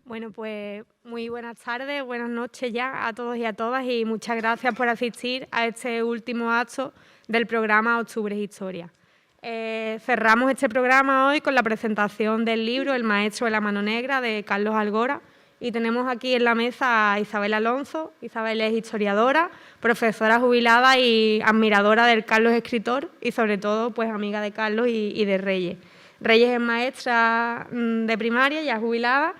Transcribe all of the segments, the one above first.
Bueno, pues muy buenas tardes, buenas noches ya a todos y a todas y muchas gracias por asistir a este último acto del programa Octubre Historia. Cerramos este programa hoy con la presentación del libro El maestro de la mano negra de Carlos Algora y tenemos aquí en la mesa a Isabel Alonso. Isabel es historiadora, profesora jubilada y admiradora del Carlos escritor y sobre todo pues amiga de Carlos y de Reyes. Reyes es maestra de primaria, ya jubilada.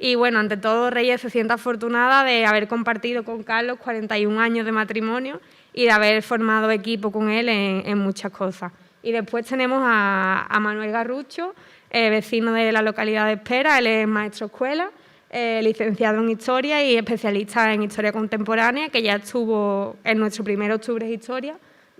Y bueno, ante todo, Reyes se siente afortunada de haber compartido con Carlos 41 años de matrimonio y de haber formado equipo con él en muchas cosas. Y después tenemos a Manuel Garrucho, vecino de la localidad de Espera. Él es maestro escuela, licenciado en Historia y especialista en Historia Contemporánea, que ya estuvo en nuestro primer Octubre de Historia,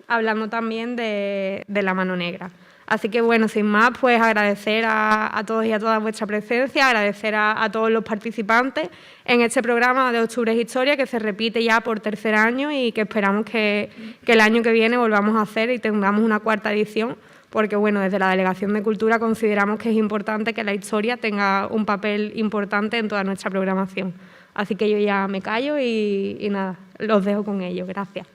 hablando también de la mano negra. Así que, bueno, sin más, pues agradecer a todos y a todas vuestra presencia, agradecer a todos los participantes en este programa de Octubre de Historia, que se repite ya por tercer año y que esperamos que el año que viene volvamos a hacer y tengamos una cuarta edición, porque, bueno, desde la Delegación de Cultura consideramos que es importante que la historia tenga un papel importante en toda nuestra programación. Así que yo ya me callo y nada, los dejo con ellos. Gracias.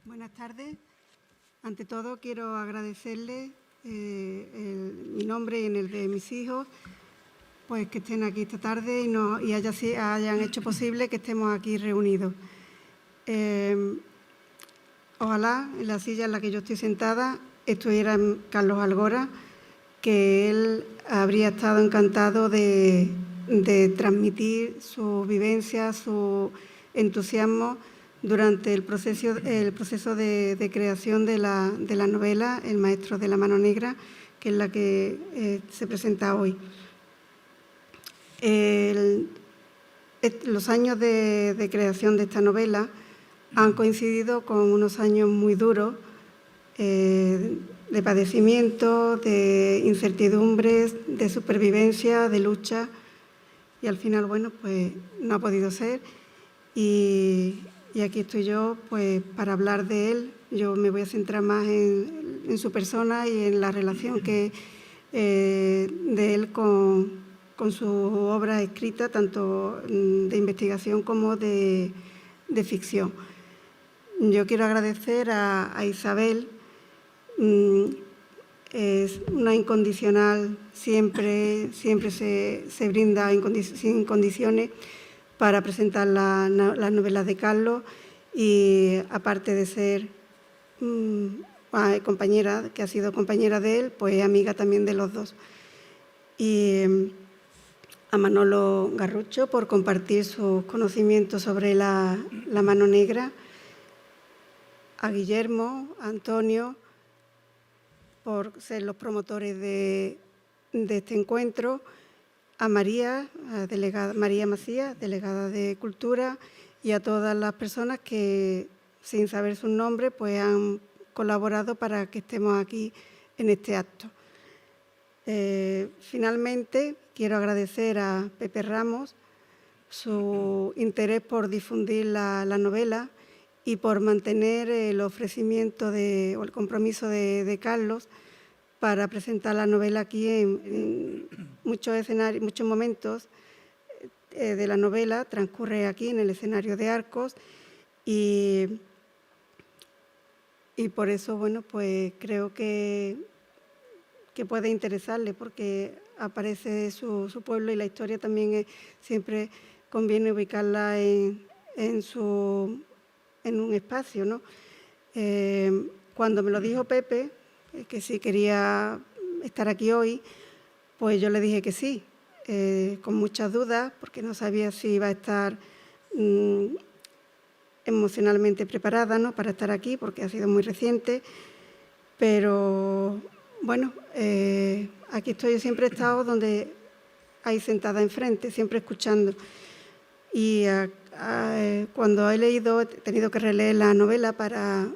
Buenas tardes. Ante todo, quiero agradecerles mi nombre y en el de mis hijos, pues que estén aquí esta tarde y hayan hecho posible que estemos aquí reunidos. Ojalá en la silla en la que yo estoy sentada estuviera Carlos Algora, que él habría estado encantado de transmitir su vivencia, su entusiasmo durante el proceso de creación de la novela El maestro de la mano negra, que es la que se presenta hoy. Los años de creación de esta novela han coincidido con unos años muy duros de padecimiento, de incertidumbres, de supervivencia, de lucha, y al final, bueno, pues no ha podido ser. Y aquí estoy yo, pues, para hablar de él. Yo me voy a centrar más en su persona y en la relación de él con su obra escrita, tanto de investigación como de ficción. Yo quiero agradecer a Isabel. Es una incondicional, siempre se brinda sin condiciones para presentar las novelas de Carlos y, aparte de ser compañera, que ha sido compañera de él, pues amiga también de los dos. Y a Manolo Garrucho por compartir sus conocimientos sobre la mano negra, a Guillermo, a Antonio, por ser los promotores de este encuentro, a María, María Macías, delegada de Cultura, y a todas las personas que, sin saber sus nombres, pues han colaborado para que estemos aquí en este acto. Finalmente, quiero agradecer a Pepe Ramos su interés por difundir la novela y por mantener el ofrecimiento o el compromiso de Carlos para presentar la novela aquí en muchos escenarios, muchos momentos de la novela transcurre aquí en el escenario de Arcos y por eso, bueno, pues creo que puede interesarle, porque aparece su pueblo y la historia también siempre conviene ubicarla en un espacio, ¿no? Cuando me lo dijo Pepe, que si quería estar aquí hoy, pues yo le dije que sí, con muchas dudas, porque no sabía si iba a estar emocionalmente preparada, ¿no?, para estar aquí, porque ha sido muy reciente, pero bueno, aquí estoy. Yo siempre he estado donde ahí sentada enfrente, siempre escuchando. Y cuando he leído, he tenido que releer la novela para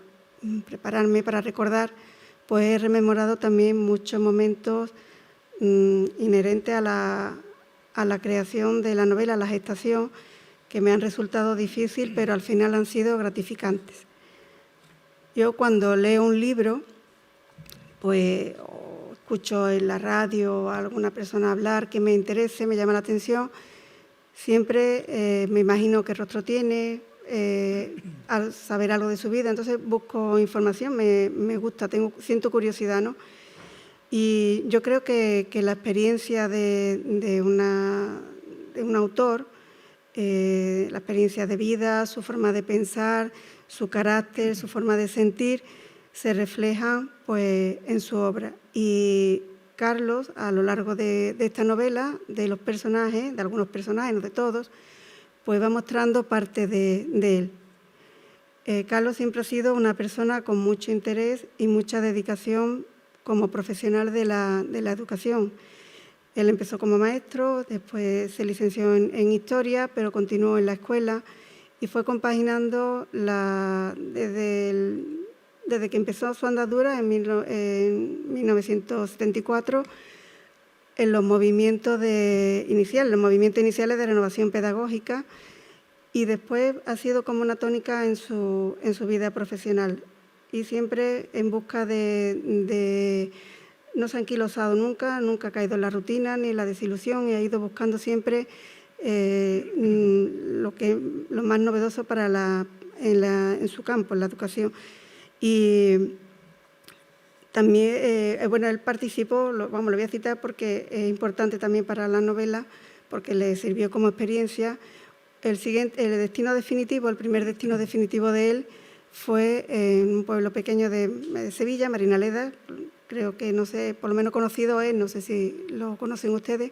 prepararme, para recordar, pues he rememorado también muchos momentos inherentes a la creación de la novela, a la gestación, que me han resultado difíciles, pero al final han sido gratificantes. Yo cuando leo un libro, pues o escucho en la radio a alguna persona hablar que me interese, me llama la atención, siempre me imagino qué rostro tiene, al saber algo de su vida, entonces busco información, me gusta, siento curiosidad, ¿no? Y yo creo que la experiencia de un autor, la experiencia de vida, su forma de pensar, su carácter, su forma de sentir, se refleja pues, en su obra. Y Carlos, a lo largo de esta novela, de los personajes, de algunos personajes, no de todos, pues va mostrando parte de él. Carlos siempre ha sido una persona con mucho interés y mucha dedicación como profesional de la educación. Él empezó como maestro, después se licenció en Historia, pero continuó en la escuela y fue compaginando desde que empezó su andadura en 1974 en los movimientos iniciales de renovación pedagógica, y después ha sido como una tónica en su vida profesional y siempre en busca no se ha anquilosado nunca ha caído en la rutina ni en la desilusión y ha ido buscando siempre lo más novedoso en su campo, en la educación. Y también, bueno, él participó, lo voy a citar porque es importante también para la novela, porque le sirvió como experiencia. El destino definitivo, el primer destino definitivo de él fue en un pueblo pequeño de Sevilla, Marinaleda, creo que, no sé, por lo menos conocido es, no sé si lo conocen ustedes,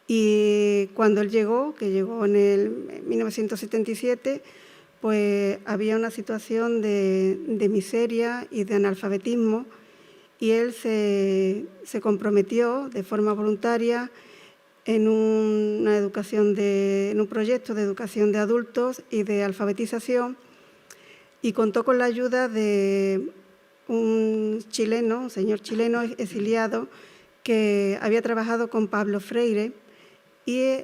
y cuando él llegó, que llegó en 1977, pues había una situación de miseria y de analfabetismo, y él se comprometió de forma voluntaria en un proyecto de educación de adultos y de alfabetización, y contó con la ayuda de un señor chileno exiliado que había trabajado con Pablo Freire y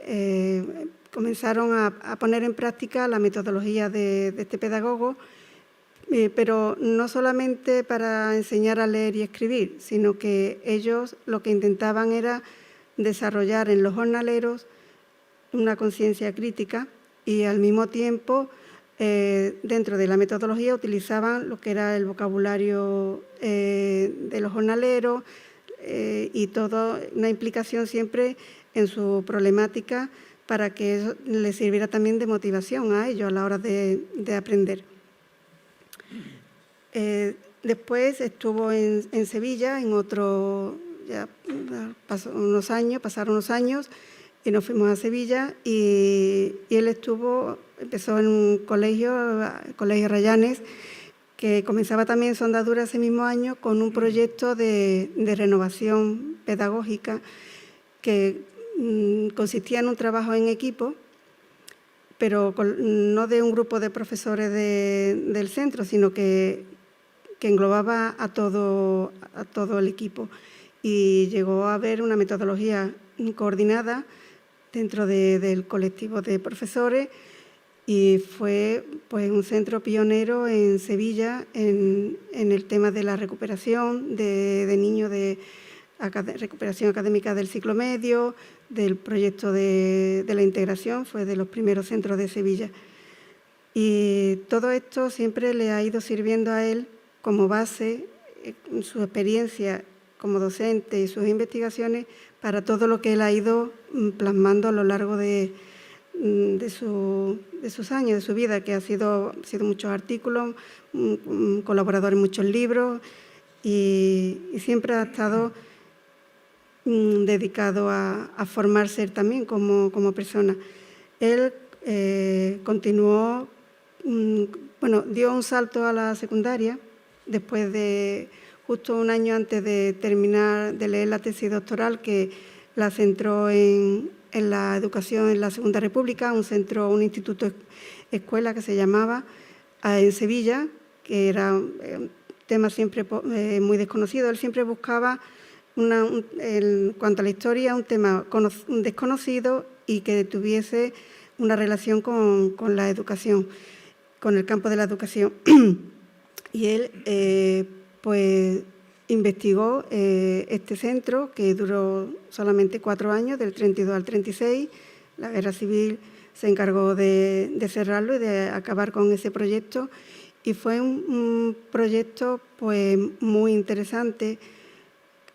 comenzaron a poner en práctica la metodología de este pedagogo, pero no solamente para enseñar a leer y escribir, sino que ellos lo que intentaban era desarrollar en los jornaleros una conciencia crítica y al mismo tiempo dentro de la metodología utilizaban lo que era el vocabulario de los jornaleros y toda una implicación siempre en su problemática para que eso les sirviera también de motivación a ellos a la hora de aprender. Después estuvo en Sevilla, ya pasaron unos años y nos fuimos a Sevilla y él empezó en un colegio, el Colegio Rayanes, que comenzaba también su andadura ese mismo año con un proyecto de renovación pedagógica que consistía en un trabajo en equipo, pero no de un grupo de profesores del centro, sino que englobaba a todo el equipo. Y llegó a haber una metodología coordinada dentro del colectivo de profesores y fue pues, un centro pionero en Sevilla en el tema de la recuperación de niños de recuperación académica del ciclo medio, del proyecto de la integración, fue de los primeros centros de Sevilla. Y todo esto siempre le ha ido sirviendo a él como base, su experiencia como docente y sus investigaciones para todo lo que él ha ido plasmando a lo largo de sus años, de su vida, que ha sido muchos artículos, colaborador en muchos libros y siempre ha estado dedicado a formarse también como persona. Él continuó, dio un salto a la secundaria después de justo un año antes de terminar de leer la tesis doctoral, que la centró en la educación en la Segunda República, un instituto escuela que se llamaba en Sevilla, que era un tema siempre muy desconocido. Él siempre buscaba, en cuanto a la historia, un tema desconocido y que tuviese una relación con la educación, con el campo de la educación. Y él pues investigó este centro, que duró solamente 4 años, del 32 al 36. La Guerra Civil se encargó de cerrarlo y de acabar con ese proyecto. Y fue un proyecto pues muy interesante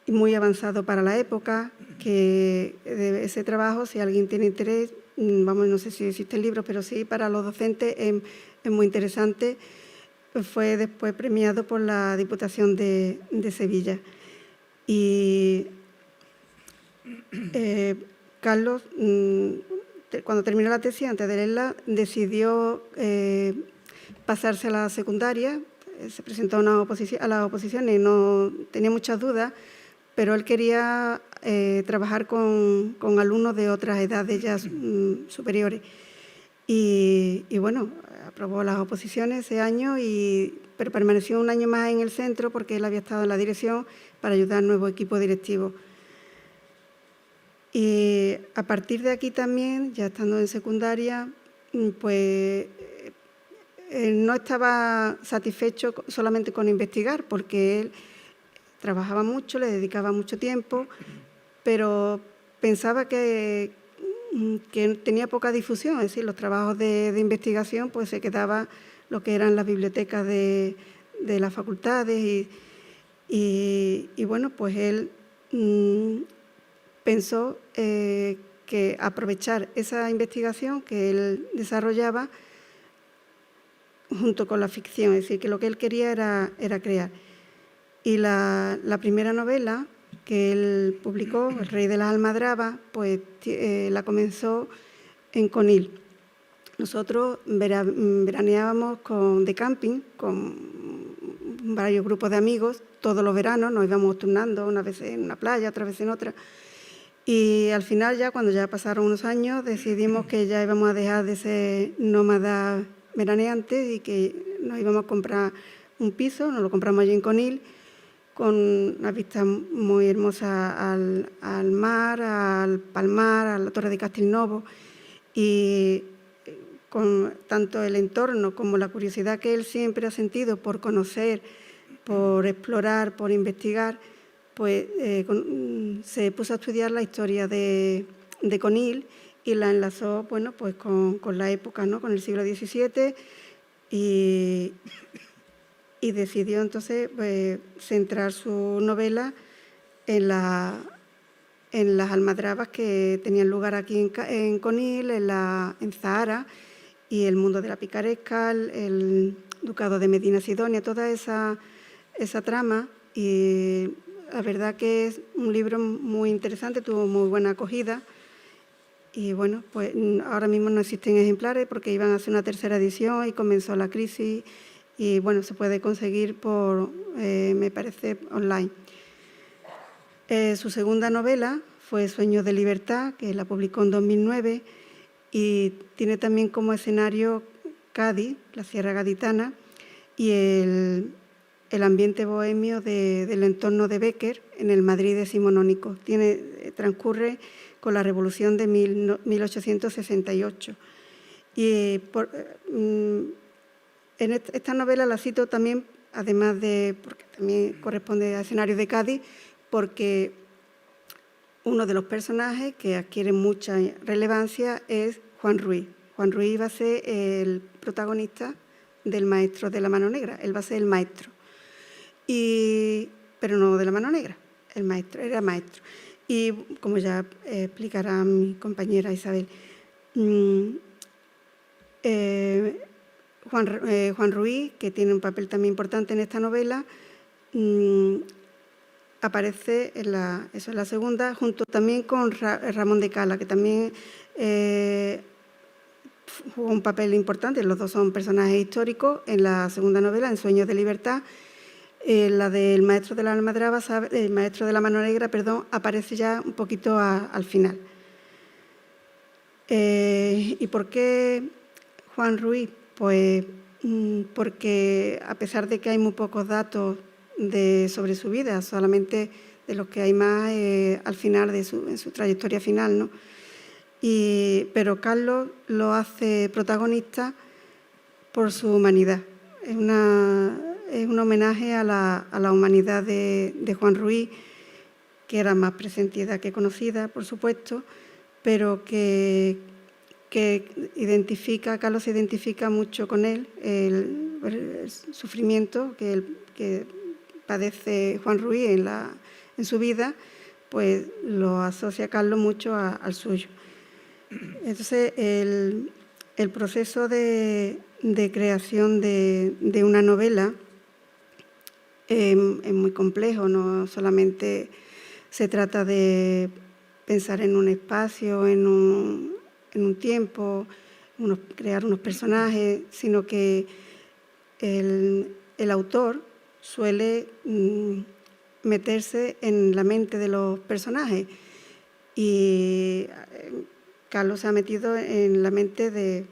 y muy avanzado para la época, que de ese trabajo, si alguien tiene interés, vamos, no sé si existen libros, pero sí para los docentes es muy interesante. Fue después premiado por la Diputación de Sevilla. Y Carlos, cuando terminó la tesis, antes de leerla, decidió pasarse a la secundaria. Se presentó a las oposiciones y no tenía muchas dudas, pero él quería trabajar con alumnos de otras edades ya superiores. Y bueno, aprobó las oposiciones ese año, pero permaneció un año más en el centro porque él había estado en la dirección para ayudar al nuevo equipo directivo. Y a partir de aquí también, ya estando en secundaria, pues no estaba satisfecho solamente con investigar, porque él trabajaba mucho, le dedicaba mucho tiempo, pero pensaba que tenía poca difusión, es decir, los trabajos de investigación pues se quedaba lo que eran las bibliotecas de las facultades y bueno, pues él pensó que aprovechar esa investigación que él desarrollaba junto con la ficción, es decir, que lo que él quería era crear. Y la primera novela que él publicó, El rey de las almadrabas, pues la comenzó en Conil. Nosotros veraneábamos de camping con varios grupos de amigos, todos los veranos nos íbamos turnando, unas veces en una playa, otras veces en otra. Y al final, ya cuando ya pasaron unos años, decidimos que ya íbamos a dejar de ser nómadas veraneantes y que nos íbamos a comprar un piso, nos lo compramos allí en Conil, con una vista muy hermosa al mar, al palmar, a la Torre de Castelnovo, y con tanto el entorno como la curiosidad que él siempre ha sentido por conocer, por explorar, por investigar, pues se puso a estudiar la historia de Conil y la enlazó, bueno, pues con la época, ¿no?, con el siglo XVII, y decidió entonces centrar su novela en las almadrabas que tenían lugar aquí en Conil, en Zahara, y el mundo de la picaresca, el ducado de Medina Sidonia, toda esa trama. Y la verdad que es un libro muy interesante, tuvo muy buena acogida. Y bueno, pues ahora mismo no existen ejemplares porque iban a hacer una tercera edición y comenzó la crisis. Y bueno, se puede conseguir me parece, online. Su segunda novela fue Sueños de libertad, que la publicó en 2009 y tiene también como escenario Cádiz, la Sierra Gaditana, y el ambiente bohemio del entorno de Bécquer en el Madrid decimonónico. Transcurre con la Revolución de 1868. Y en esta novela la cito también, además porque también corresponde a escenarios de Cádiz, porque uno de los personajes que adquiere mucha relevancia es Juan Ruiz. Juan Ruiz va a ser el protagonista del Maestro de la Mano Negra, él va a ser el maestro, pero no de la Mano Negra, el maestro, era maestro. Y como ya explicará mi compañera Isabel, Juan Ruiz, que tiene un papel también importante en esta novela, aparece en la segunda, junto también con Ramón de Cala, que también jugó un papel importante. Los dos son personajes históricos en la segunda novela, en Sueños de libertad. La del Maestro de la Almadraba, el Maestro de la Mano Negra, perdón, aparece ya un poquito al final. ¿Y por qué Juan Ruiz? Pues porque a pesar de que hay muy pocos datos sobre su vida, solamente de los que hay más al final en su trayectoria final, ¿no? pero Carlos lo hace protagonista por su humanidad. Es un homenaje a la humanidad de Juan Ruiz, que era más presentida que conocida, por supuesto, pero que Carlos se identifica mucho con él, el sufrimiento que padece Juan Ruiz en su vida, pues lo asocia Carlos mucho al suyo. Entonces, el proceso de creación de una novela es muy complejo, no solamente se trata de pensar en un espacio, en un tiempo, crear unos personajes, sino que el autor suele meterse en la mente de los personajes, y Carlos se ha metido en la mente de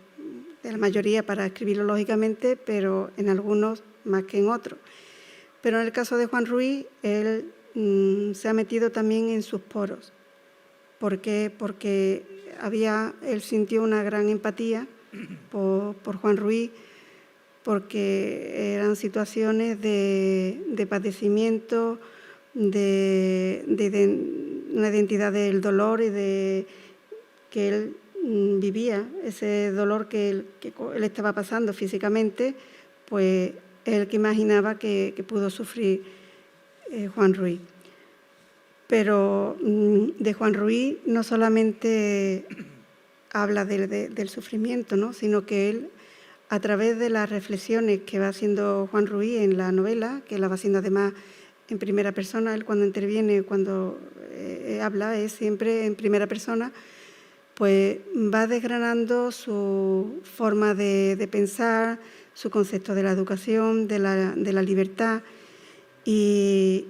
la mayoría para escribirlo lógicamente, pero en algunos más que en otros. Pero en el caso de Juan Ruiz, él se ha metido también en sus poros. ¿Por qué? Porque él sintió una gran empatía por Juan Ruiz, porque eran situaciones de padecimiento, de una identidad del dolor y de que él vivía, ese dolor que él estaba pasando físicamente, pues es el que imaginaba que pudo sufrir Juan Ruiz. Pero de Juan Ruiz no solamente habla del sufrimiento, ¿no?, sino que él, a través de las reflexiones que va haciendo Juan Ruiz en la novela, que la va haciendo además en primera persona, él cuando interviene, cuando habla, es siempre en primera persona, pues va desgranando su forma de pensar, su concepto de la educación, de la libertad y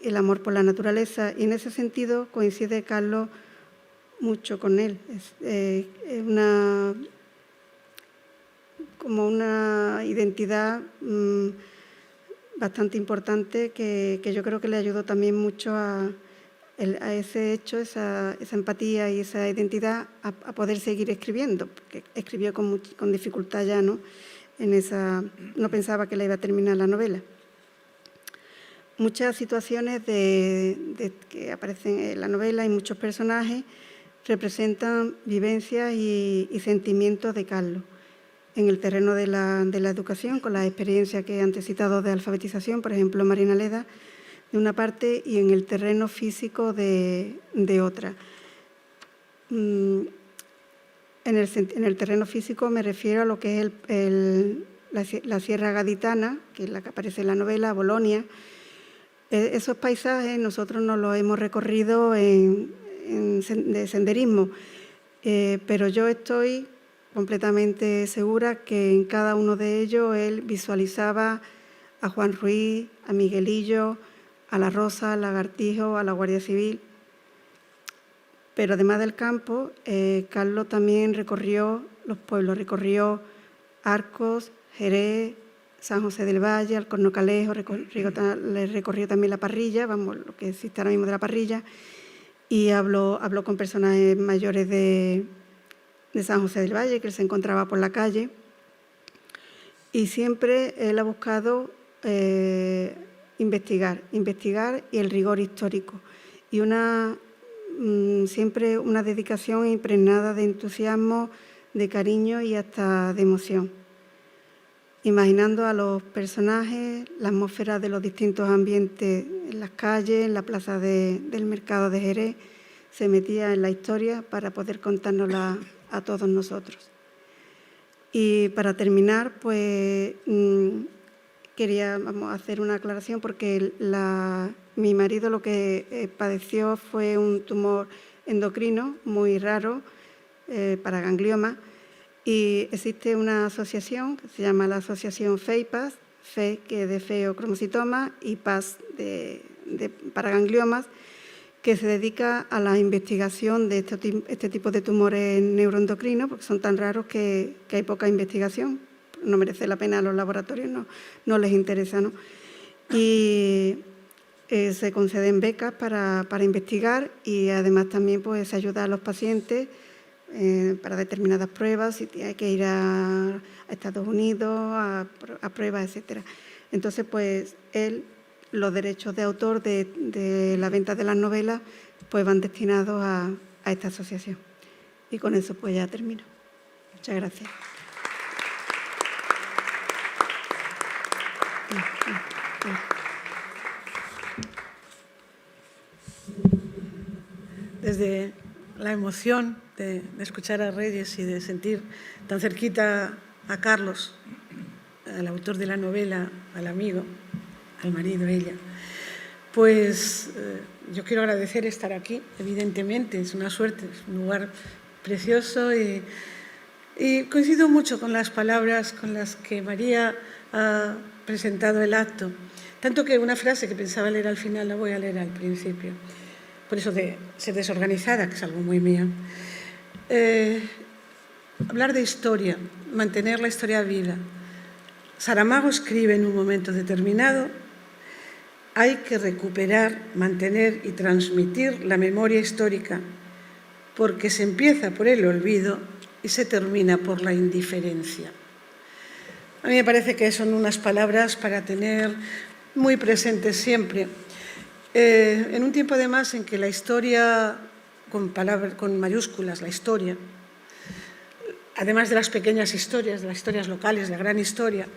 el amor por la naturaleza. Y en ese sentido coincide Carlos mucho con él. Es como una identidad bastante importante que yo creo que le ayudó también mucho a ese hecho, esa empatía y esa identidad a poder seguir escribiendo, porque escribió con dificultad ya, ¿no? No pensaba que la iba a terminar la novela. Muchas situaciones que aparecen en la novela y muchos personajes representan vivencias y sentimientos de Carlos en el terreno de la educación, con las experiencias que antes citado de alfabetización, por ejemplo, Marina Leda, de una parte, y en el terreno físico de otra. En el terreno físico me refiero a lo que es la Sierra Gaditana, que es la que aparece en la novela, Bolonia. Esos paisajes nosotros nos los hemos recorrido de senderismo, pero yo estoy completamente segura que en cada uno de ellos él visualizaba a Juan Ruiz, a Miguelillo, a la Rosa, al Lagartijo, a la Guardia Civil. Pero además del campo, Carlos también recorrió los pueblos, recorrió Arcos, Jerez, San José del Valle, Alcornocalejo, le recorrió también la Parrilla, vamos, lo que existe ahora mismo de la Parrilla, y habló con personajes mayores de San José del Valle, que él se encontraba por la calle. Y siempre él ha buscado investigar y el rigor histórico. Y siempre una dedicación impregnada de entusiasmo, de cariño y hasta de emoción. Imaginando a los personajes, la atmósfera de los distintos ambientes en las calles, en la plaza del mercado de Jerez, se metía en la historia para poder contárnosla a todos nosotros. Y para terminar, pues quería hacer una aclaración porque mi marido lo que padeció fue un tumor endocrino muy raro para ganglioma, y existe una asociación que se llama la Asociación FEIPAS, FE que es de feocromocitoma y PAS para gangliomas, que se dedica a la investigación de este tipo de tumores neuroendocrinos, porque son tan raros que hay poca investigación. No merece la pena, a los laboratorios no les interesa, ¿no? Y se conceden becas para investigar y además también pues, se ayuda a los pacientes para determinadas pruebas, si hay que ir a Estados Unidos, a pruebas, etcétera. Entonces, pues los derechos de autor de la venta de las novelas pues van destinados a esta asociación. Y con eso pues ya termino. Muchas gracias. Desde la emoción de escuchar a Reyes y de sentir tan cerquita a Carlos, al autor de la novela, al amigo, al marido, ella, pues yo quiero agradecer estar aquí, evidentemente, es una suerte, es un lugar precioso y coincido mucho con las palabras con las que María ha presentado el acto, tanto que una frase que pensaba leer al final la voy a leer al principio, por eso de ser desorganizada, que es algo muy mío. Hablar de historia, mantener la historia viva. Saramago escribe en un momento determinado: hay que recuperar, mantener y transmitir la memoria histórica, porque se empieza por el olvido y se termina por la indiferencia. A mí me parece que son unas palabras para tener muy presentes siempre. En un tiempo además en que la historia, con mayúsculas, la historia, además de las pequeñas historias, de las historias locales, de la gran historia,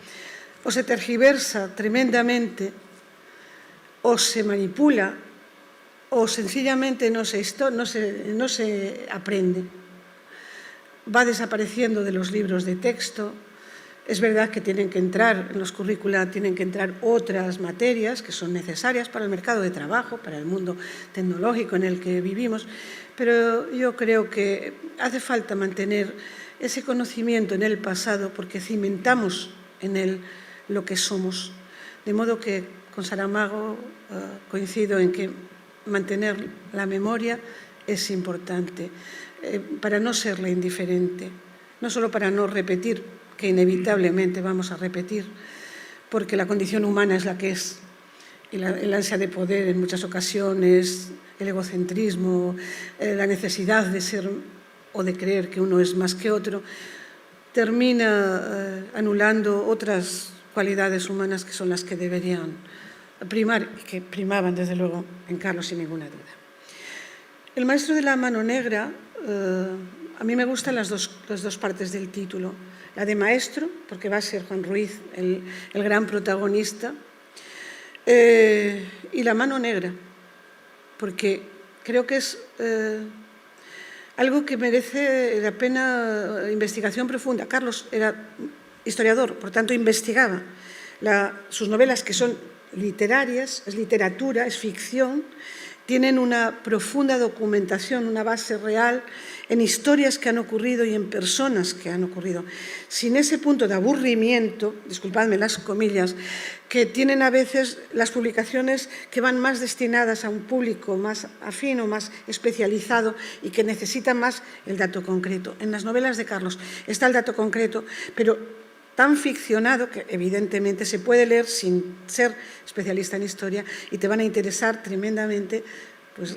o se tergiversa tremendamente, o se manipula, o sencillamente no se aprende. Va desapareciendo de los libros de texto. Es verdad que tienen que entrar en los currícula, tienen que entrar otras materias que son necesarias para el mercado de trabajo, para el mundo tecnológico en el que vivimos, pero yo creo que hace falta mantener ese conocimiento en el pasado porque cimentamos en él lo que somos. De modo que con Saramago coincido en que mantener la memoria es importante para no serle indiferente, no solo para no repetir, que inevitablemente vamos a repetir, porque la condición humana es la que es, y el ansia de poder en muchas ocasiones, el egocentrismo, la necesidad de ser o de creer que uno es más que otro, termina anulando otras cualidades humanas que son las que deberían primar y que primaban desde luego en Carlos sin ninguna duda. El maestro de la mano negra, a mí me gustan las dos partes del título, la de maestro, porque va a ser Juan Ruiz el gran protagonista, y la mano negra, porque creo que es algo que merece la pena investigación profunda. Carlos era historiador, por tanto investigaba sus novelas, que son literarias, es literatura, es ficción, tienen una profunda documentación, una base real en historias que han ocurrido y en personas que han ocurrido. Sin ese punto de aburrimiento, disculpadme las comillas, que tienen a veces las publicaciones que van más destinadas a un público más afín o más especializado y que necesitan más el dato concreto. En las novelas de Carlos está el dato concreto, pero tan ficcionado que evidentemente se puede leer sin ser especialista en historia y te van a interesar tremendamente pues,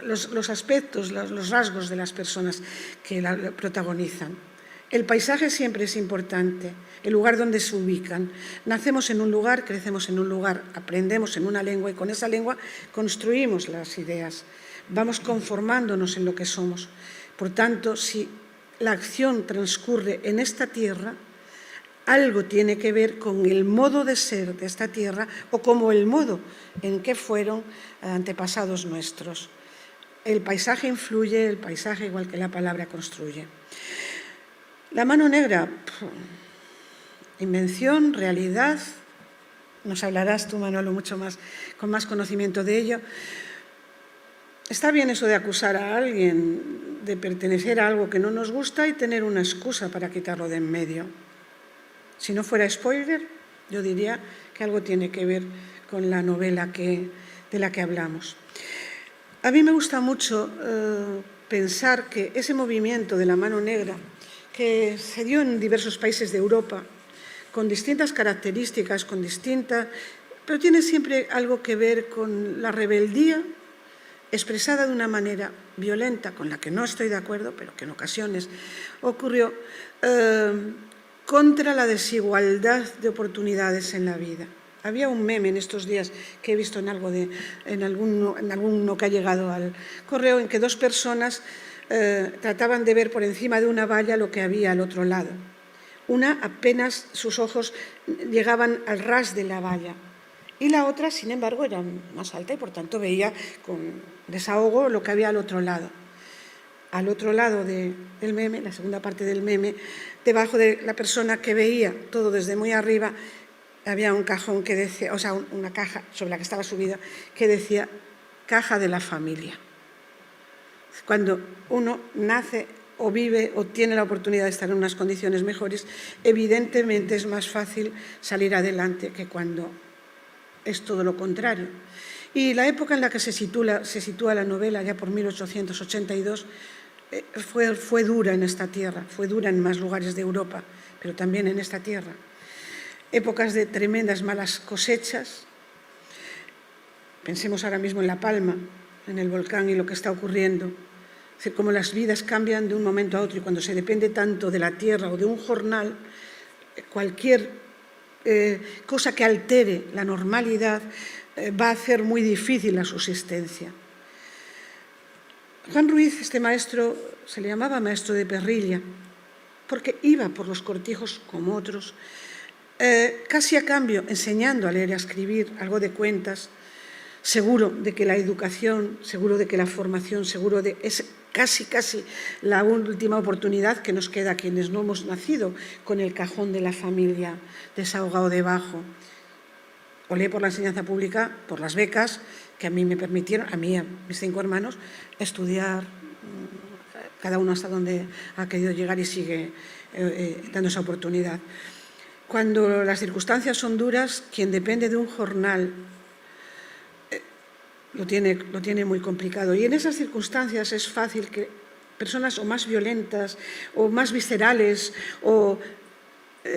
los aspectos, los rasgos de las personas que la protagonizan. El paisaje siempre es importante, el lugar donde se ubican. Nacemos en un lugar, crecemos en un lugar, aprendemos en una lengua y con esa lengua construimos las ideas. Vamos conformándonos en lo que somos. Por tanto, si la acción transcurre en esta tierra, algo tiene que ver con el modo de ser de esta tierra o como el modo en que fueron antepasados nuestros. El paisaje influye, el paisaje igual que la palabra construye. La mano negra, invención, realidad, nos hablarás tú, Manolo, mucho más, con más conocimiento de ello. Está bien eso de acusar a alguien de pertenecer a algo que no nos gusta y tener una excusa para quitarlo de en medio. Si no fuera spoiler, yo diría que algo tiene que ver con la novela de la que hablamos. A mí me gusta mucho pensar que ese movimiento de la mano negra, que se dio en diversos países de Europa, con distintas características, con distintas pero tiene siempre algo que ver con la rebeldía expresada de una manera violenta, con la que no estoy de acuerdo, pero que en ocasiones ocurrió, contra la desigualdad de oportunidades en la vida. Había un meme en estos días que he visto en alguno que ha llegado al correo, en que dos personas trataban de ver por encima de una valla lo que había al otro lado. Una apenas sus ojos llegaban al ras de la valla y la otra, sin embargo, era más alta y por tanto veía con desahogo lo que había al otro lado. Al otro lado del meme, la segunda parte del meme, debajo de la persona que veía todo desde muy arriba, había un cajón que decía, o sea, una caja sobre la que estaba subida, que decía caja de la familia. Cuando uno nace o vive o tiene la oportunidad de estar en unas condiciones mejores, evidentemente es más fácil salir adelante que cuando es todo lo contrario. Y la época en la que se sitúa la novela, ya por 1882, fue dura en esta tierra, fue dura en más lugares de Europa, pero también en esta tierra. Épocas de tremendas malas cosechas. Pensemos ahora mismo en La Palma, en el volcán y lo que está ocurriendo. Es decir, cómo las vidas cambian de un momento a otro y cuando se depende tanto de la tierra o de un jornal, cualquier cosa que altere la normalidad va a hacer muy difícil la subsistencia. Juan Ruiz, este maestro, se le llamaba maestro de perrilla, porque iba por los cortijos como otros, casi a cambio, enseñando a leer y a escribir, algo de cuentas, seguro de que la educación, seguro de que la formación, seguro de es casi la última oportunidad que nos queda a quienes no hemos nacido con el cajón de la familia desahogado debajo. Olé por la enseñanza pública, por las becas que a mí me permitieron, a mí y a mis 5 hermanos, estudiar, cada uno hasta donde ha querido llegar y sigue dando esa oportunidad. Cuando las circunstancias son duras, quien depende de un jornal lo tiene muy complicado. Y en esas circunstancias es fácil que personas o más violentas o más viscerales o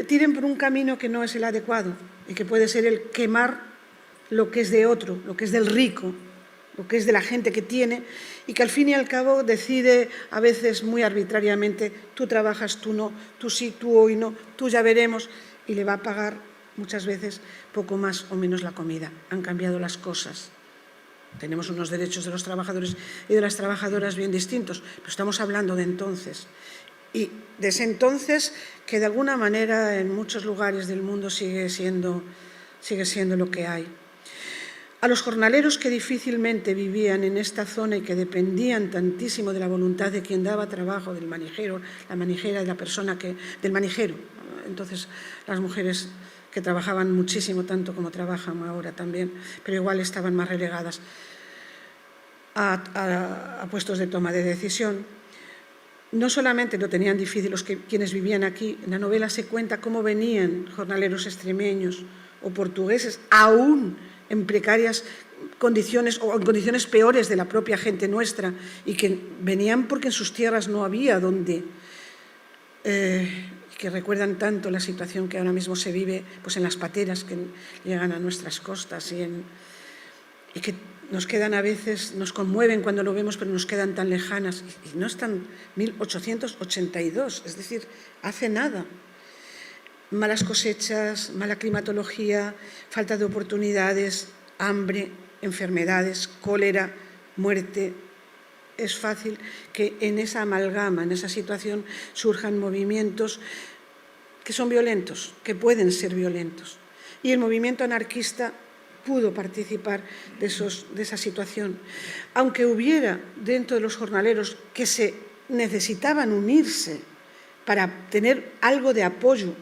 tiren por un camino que no es el adecuado y que puede ser el quemar lo que es de otro, lo que es del rico, lo que es de la gente que tiene y que al fin y al cabo decide a veces muy arbitrariamente, tú trabajas, tú no, tú sí, tú hoy no, tú ya veremos, y le va a pagar muchas veces poco más o menos la comida. Han cambiado las cosas. Tenemos unos derechos de los trabajadores y de las trabajadoras bien distintos, pero estamos hablando de entonces. Y de ese entonces, que de alguna manera en muchos lugares del mundo sigue siendo lo que hay. A los jornaleros que difícilmente vivían en esta zona y que dependían tantísimo de la voluntad de quien daba trabajo, del manijero, la manijera, de la persona del manijero. Entonces, las mujeres que trabajaban muchísimo, tanto como trabajan ahora también, pero igual estaban más relegadas a puestos de toma de decisión. No solamente lo tenían difícil quienes vivían aquí, en la novela se cuenta cómo venían jornaleros extremeños o portugueses, aún en precarias condiciones o en condiciones peores de la propia gente nuestra, y que venían porque en sus tierras no había donde, que recuerdan tanto la situación que ahora mismo se vive pues en las pateras que llegan a nuestras costas y que nos quedan a veces, nos conmueven cuando lo vemos, pero nos quedan tan lejanas. Y no están 1882, es decir, hace nada. Malas cosechas, mala climatología, falta de oportunidades, hambre, enfermedades, cólera, muerte. Es fácil que en esa amalgama, en esa situación, surjan movimientos que son violentos, que pueden ser violentos. Y el movimiento anarquista pudo participar de esa situación. Aunque hubiera dentro de los jornaleros que se necesitaban unirse para tener algo de apoyo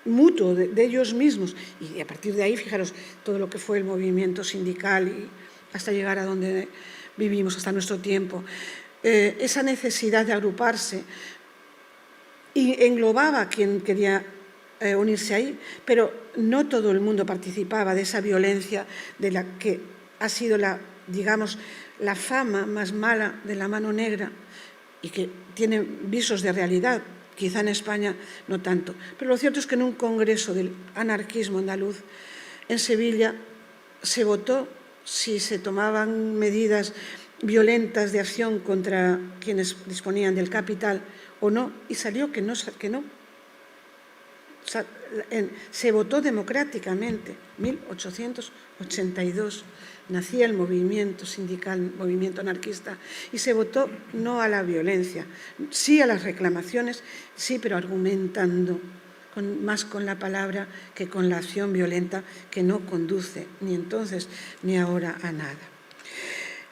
mutuo de ellos mismos, y a partir de ahí, fijaros, todo lo que fue el movimiento sindical y hasta llegar a donde vivimos, hasta nuestro tiempo, esa necesidad de agruparse y englobaba a quien quería unirse ahí, pero no todo el mundo participaba de esa violencia de la que ha sido digamos, la fama más mala de la mano negra y que tiene visos de realidad. Quizá en España no tanto. Pero lo cierto es que en un congreso del anarquismo andaluz, en Sevilla, se votó si se tomaban medidas violentas de acción contra quienes disponían del capital o no, y salió que no. Se votó democráticamente, 1882. Nacía el movimiento sindical, el movimiento anarquista, y se votó no a la violencia, sí a las reclamaciones, sí, pero argumentando más con la palabra que con la acción violenta, que no conduce ni entonces ni ahora a nada.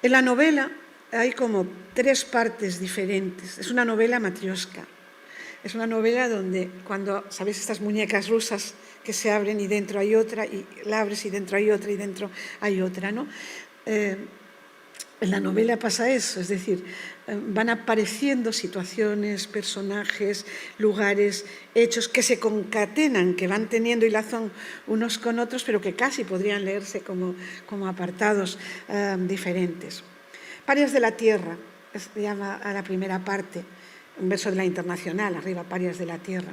En la novela hay como 3 partes diferentes. Es una novela matrioska. Es una novela donde, cuando, ¿sabéis estas muñecas rusas que se abren y dentro hay otra, y la abres y dentro hay otra y dentro hay otra, ¿no? En la novela pasa eso, es decir, van apareciendo situaciones, personajes, lugares, hechos que se concatenan, que van teniendo hilazón unos con otros, pero que casi podrían leerse como apartados diferentes. Parias de la tierra, se llama a la primera parte, un verso de la Internacional, arriba, Parias de la tierra.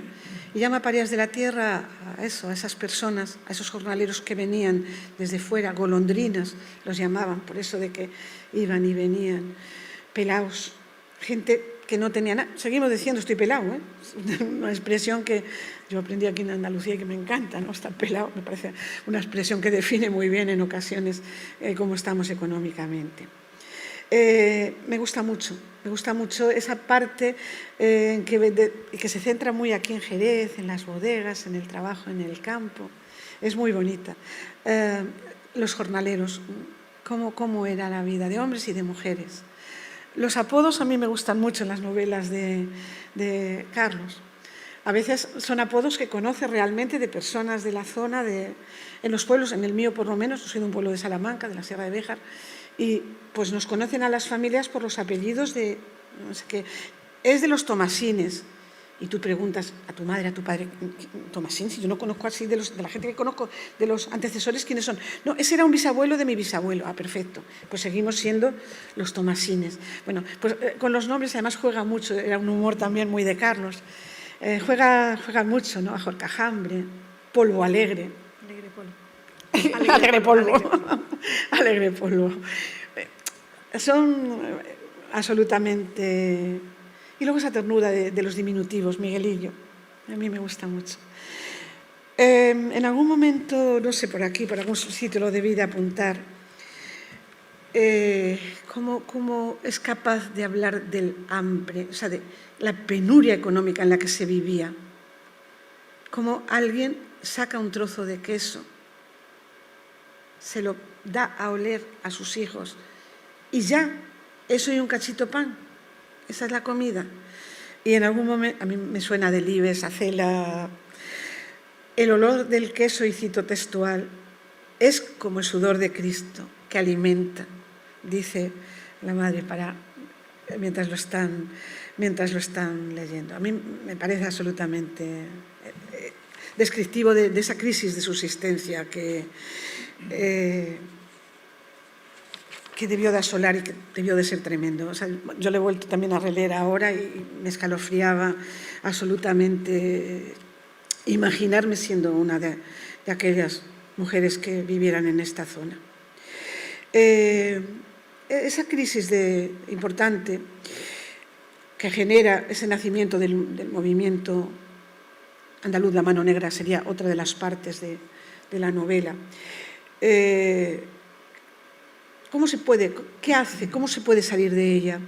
Y llama Parias de la tierra a eso, a esas personas, a esos jornaleros que venían desde fuera, golondrinas los llamaban, por eso de que iban y venían, pelaos, gente que no tenía nada. Seguimos diciendo estoy pelao, ¿eh? Una expresión que yo aprendí aquí en Andalucía y que me encanta, ¿no? Estar pelao, me parece una expresión que define muy bien en ocasiones cómo estamos económicamente. Me gusta mucho esa parte que se centra muy aquí en Jerez, en las bodegas, en el trabajo en el campo. Es muy bonita. Los jornaleros, cómo era la vida de hombres y de mujeres. Los apodos a mí me gustan mucho en las novelas de Carlos. A veces son apodos que conoce realmente de personas de la zona, en los pueblos, en el mío por lo menos, yo soy de un pueblo de Salamanca, de la Sierra de Béjar, y pues nos conocen a las familias por los apellidos de, no sé qué, es de los Tomasines. Y tú preguntas a tu madre, a tu padre, Tomasín, si yo no conozco así de la gente que conozco, de los antecesores, ¿quiénes son? No, ese era un bisabuelo de mi bisabuelo. Ah, perfecto. Pues seguimos siendo los Tomasines. Bueno, pues con los nombres además juega mucho, era un humor también muy de Carlos. Juega mucho, ¿no? Ajorcajambre, polvo alegre. Alegre polvo. Alegre polvo. Son absolutamente... Y luego esa ternura de los diminutivos, Miguelillo, a mí me gusta mucho. En algún momento, no sé, por aquí, por algún sitio lo debí de apuntar, cómo es capaz de hablar del hambre, o sea, de la penuria económica en la que se vivía. Cómo alguien saca un trozo de queso, se lo da a oler a sus hijos y ya, eso y un cachito pan, esa es la comida. Y en algún momento, a mí me suena Delibes, Acela, el olor del queso, y cito textual, es como el sudor de Cristo que alimenta, dice la madre mientras lo están leyendo. A mí me parece absolutamente descriptivo de esa crisis de subsistencia que debió de asolar y que debió de ser tremendo. O sea, yo lo he vuelto también a releer ahora y me escalofriaba absolutamente imaginarme siendo una de aquellas mujeres que vivieran en esta zona. Esa crisis importante que genera ese nacimiento del movimiento andaluz, la mano negra, sería otra de las partes de la novela. ¿Qué hace? ¿Cómo se puede salir de ella?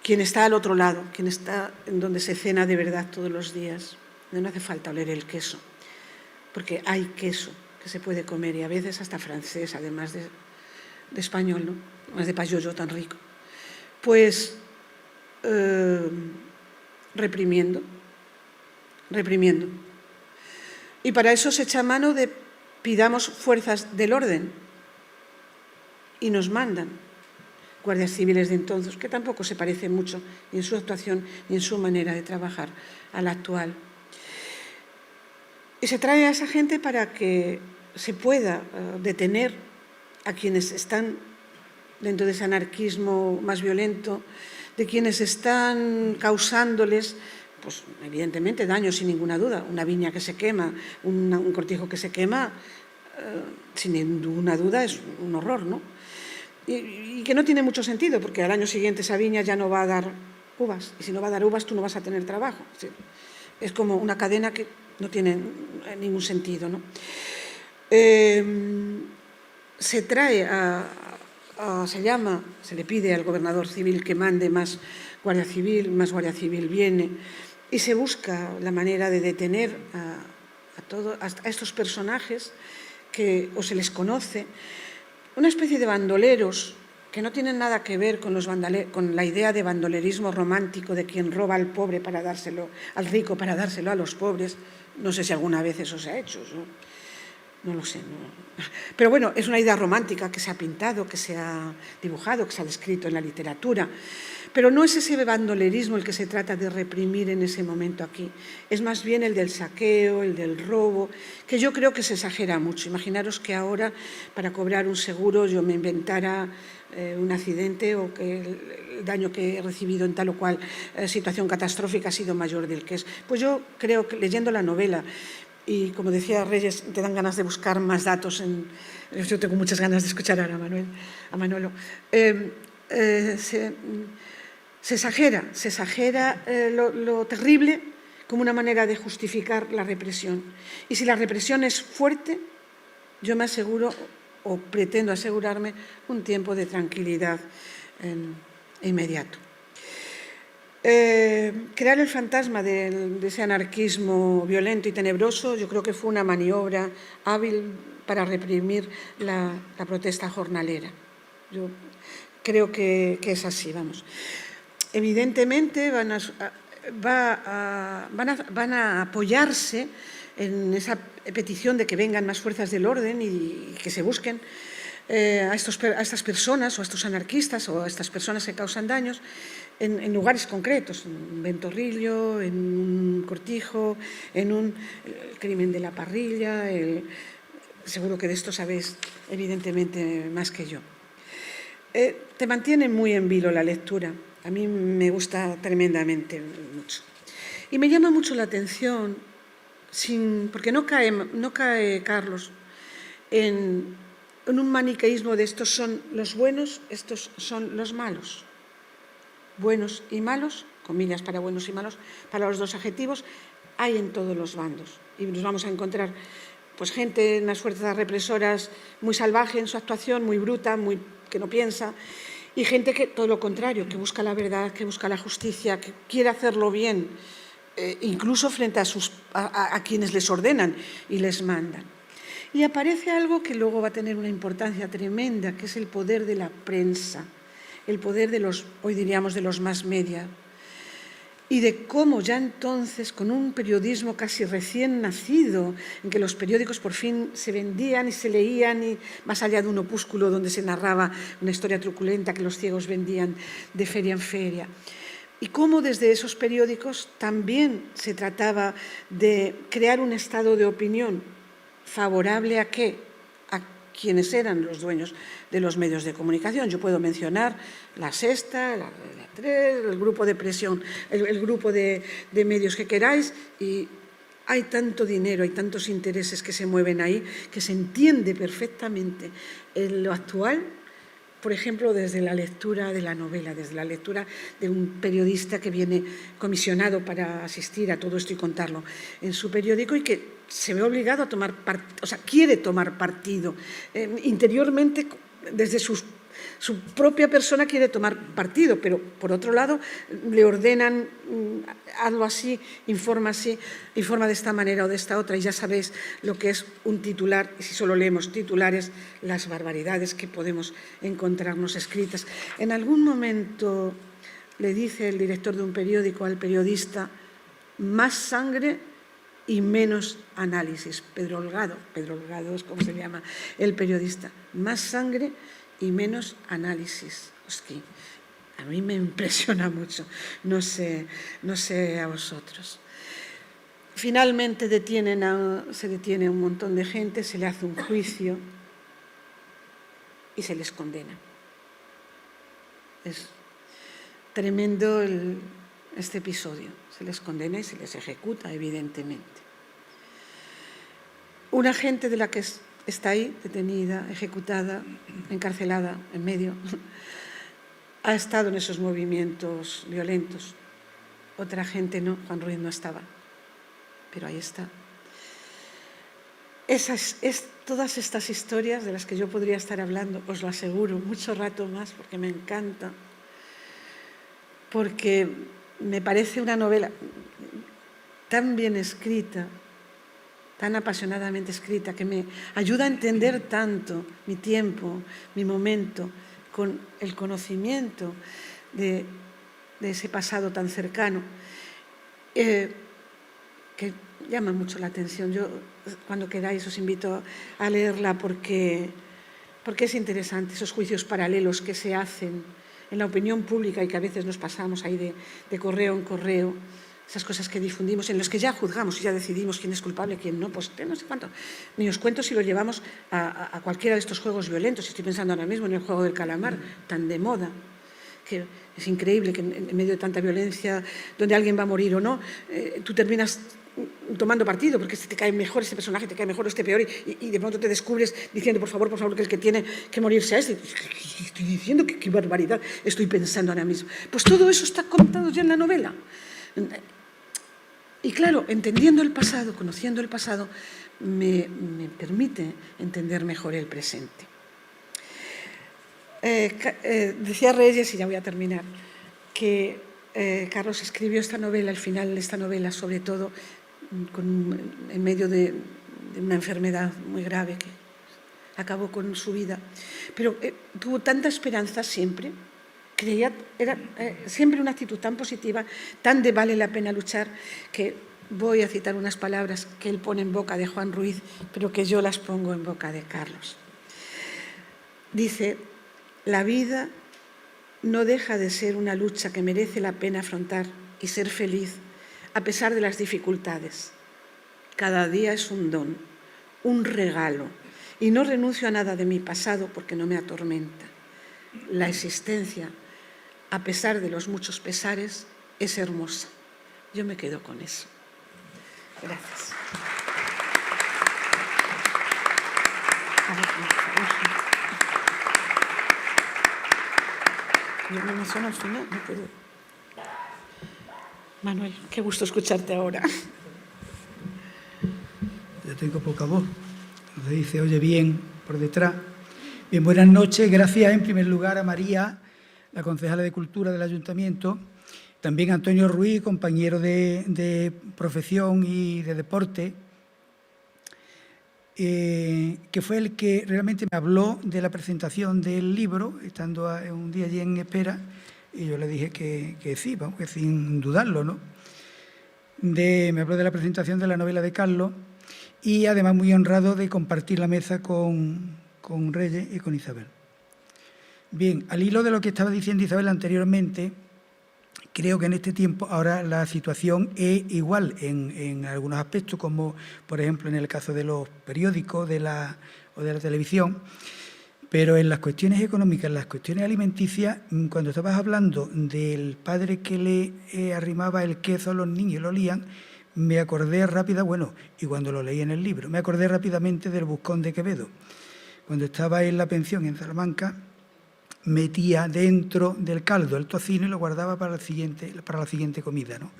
Quien está al otro lado, quien está en donde se cena de verdad todos los días, donde no hace falta oler el queso, porque hay queso que se puede comer y a veces hasta francés, además de español, ¿no? Más de payollo tan rico. Pues reprimiendo. Y para eso se echa mano de pidamos fuerzas del orden. Y nos mandan guardias civiles de entonces, que tampoco se parece mucho ni en su actuación ni en su manera de trabajar a la actual. Y se trae a esa gente para que se pueda detener a quienes están dentro de ese anarquismo más violento, de quienes están causándoles, pues evidentemente, daño sin ninguna duda. Una viña que se quema, un cortijo que se quema, sin ninguna duda, es un horror, ¿no? Y que no tiene mucho sentido, porque al año siguiente esa viña ya no va a dar uvas, y si no va a dar uvas tú no vas a tener trabajo. Es como una cadena que no tiene ningún sentido, ¿no? Se trae se le pide al gobernador civil que mande más Guardia Civil viene, y se busca la manera de detener a estos personajes que o se les conoce, una especie de bandoleros que no tienen nada que ver con la idea de bandolerismo romántico de quien roba al pobre para dárselo al rico, para dárselo a los pobres. No sé si alguna vez eso se ha hecho, no lo sé. No. Pero bueno, es una idea romántica que se ha pintado, que se ha dibujado, que se ha descrito en la literatura. Pero no es ese bandolerismo el que se trata de reprimir en ese momento aquí. Es más bien el del saqueo, el del robo, que yo creo que se exagera mucho. Imaginaros que ahora, para cobrar un seguro, yo me inventara un accidente o que el daño que he recibido en tal o cual situación catastrófica ha sido mayor del que es. Pues yo creo que leyendo la novela, y como decía Reyes, te dan ganas de buscar más datos. Yo tengo muchas ganas de escuchar ahora a Manolo. Se exagera lo terrible como una manera de justificar la represión. Y si la represión es fuerte, yo me aseguro, o pretendo asegurarme, un tiempo de tranquilidad inmediato. Crear el fantasma de ese anarquismo violento y tenebroso, yo creo que fue una maniobra hábil para reprimir la protesta jornalera. Yo creo que es así, vamos. Evidentemente van a apoyarse en esa petición de que vengan más fuerzas del orden y que se busquen a estas personas o a estos anarquistas o a estas personas que causan daños en lugares concretos, en Ventorrillo, en un cortijo, en el crimen de la parrilla. Seguro que de esto sabéis evidentemente más que yo. Te mantiene muy en vilo la lectura. A mí me gusta tremendamente mucho. Y me llama mucho la atención, porque no cae Carlos en un maniqueísmo de estos son los buenos, estos son los malos. Buenos y malos, comillas para buenos y malos, para los dos adjetivos, hay en todos los bandos. Y nos vamos a encontrar pues gente en las fuerzas represoras muy salvaje en su actuación, muy bruta, que no piensa, y gente que todo lo contrario, que busca la verdad, que busca la justicia, que quiere hacerlo bien, incluso frente a quienes les ordenan y les mandan. Y aparece algo que luego va a tener una importancia tremenda, que es el poder de la prensa, el poder hoy diríamos, de los mass media, y de cómo ya entonces, con un periodismo casi recién nacido, en que los periódicos por fin se vendían y se leían, y más allá de un opúsculo donde se narraba una historia truculenta que los ciegos vendían de feria en feria, y cómo desde esos periódicos también se trataba de crear un estado de opinión favorable a ¿qué? A quienes eran los dueños de los medios de comunicación. Yo puedo mencionar La Sexta, la 3, el grupo de presión, el grupo de medios que queráis, y hay tanto dinero, hay tantos intereses que se mueven ahí, que se entiende perfectamente en lo actual, por ejemplo, desde la lectura de la novela, desde la lectura de un periodista que viene comisionado para asistir a todo esto y contarlo en su periódico, y que se ve obligado a tomar partido, o sea, quiere tomar partido. Interiormente, desde su propia persona quiere tomar partido, pero por otro lado le ordenan hazlo así, informa de esta manera o de esta otra, y ya sabéis lo que es un titular, y si solo leemos titulares, las barbaridades que podemos encontrarnos escritas. En algún momento le dice el director de un periódico al periodista: más sangre y menos análisis. Pedro Holgado es como se llama el periodista. Más sangre y menos análisis. Hostia, a mí me impresiona mucho, no sé a vosotros. Finalmente se detiene a un montón de gente, se le hace un juicio y se les condena. Es tremendo este episodio. Se les condena y se les ejecuta, evidentemente. Una gente de la que está ahí, detenida, ejecutada, encarcelada, en medio. Ha estado en esos movimientos violentos. Otra gente no, Juan Ruiz no estaba, pero ahí está. Todas estas historias de las que yo podría estar hablando, os lo aseguro, mucho rato más, porque me encanta, porque me parece una novela tan bien escrita, tan apasionadamente escrita, que me ayuda a entender tanto mi tiempo, mi momento, con el conocimiento de ese pasado tan cercano, que llama mucho la atención. Yo, cuando queráis, os invito a leerla porque es interesante, esos juicios paralelos que se hacen en la opinión pública y que a veces nos pasamos ahí de correo en correo, esas cosas que difundimos, en los que ya juzgamos y ya decidimos quién es culpable, quién no, pues no sé cuánto. Ni os cuento si lo llevamos a cualquiera de estos juegos violentos. Estoy pensando ahora mismo en el juego del calamar, tan de moda, que es increíble que en medio de tanta violencia, donde alguien va a morir o no, tú terminas tomando partido, porque te cae mejor este personaje, te cae mejor este peor, y de pronto te descubres diciendo, por favor, que el que tiene que morirse a este. Estoy diciendo que qué barbaridad estoy pensando ahora mismo. Pues todo eso está contado ya en la novela. Y claro, entendiendo el pasado, conociendo el pasado, me permite entender mejor el presente. Decía Reyes, y ya voy a terminar, que Carlos escribió esta novela, el final de esta novela, sobre todo en medio de una enfermedad muy grave que acabó con su vida. Pero tuvo tanta esperanza siempre, creía, era siempre una actitud tan positiva, tan de vale la pena luchar, que voy a citar unas palabras que él pone en boca de Juan Ruiz, pero que yo las pongo en boca de Carlos. Dice: la vida no deja de ser una lucha que merece la pena afrontar y ser feliz a pesar de las dificultades. Cada día es un don, un regalo, y no renuncio a nada de mi pasado porque no me atormenta. La existencia, a pesar de los muchos pesares, es hermosa. Yo me quedo con eso. Gracias. Yo no me suena al final, no puedo. Manuel, qué gusto escucharte ahora. Yo tengo poca voz, entonces dice, oye bien por detrás. Bien, buenas noches. Gracias en primer lugar a María, la concejala de Cultura del Ayuntamiento, también a Antonio Ruiz, compañero de profesión y de deporte, que fue el que realmente me habló de la presentación del libro, estando un día allí en espera, y yo le dije que sí, vamos, que sin dudarlo, ¿no? Me habló de la presentación de la novela de Carlos y además muy honrado de compartir la mesa con Reyes y con Isabel. Bien, al hilo de lo que estaba diciendo Isabel anteriormente, creo que en este tiempo ahora la situación es igual en algunos aspectos, como por ejemplo en el caso de los periódicos o de la televisión, pero en las cuestiones económicas, en las cuestiones alimenticias, cuando estabas hablando del padre que le arrimaba el queso a los niños y lo olían, me acordé rápida, bueno, y cuando lo leí en el libro, me acordé rápidamente del Buscón de Quevedo. Cuando estaba en la pensión en Salamanca, metía dentro del caldo el tocino y lo guardaba para la siguiente comida, ¿no?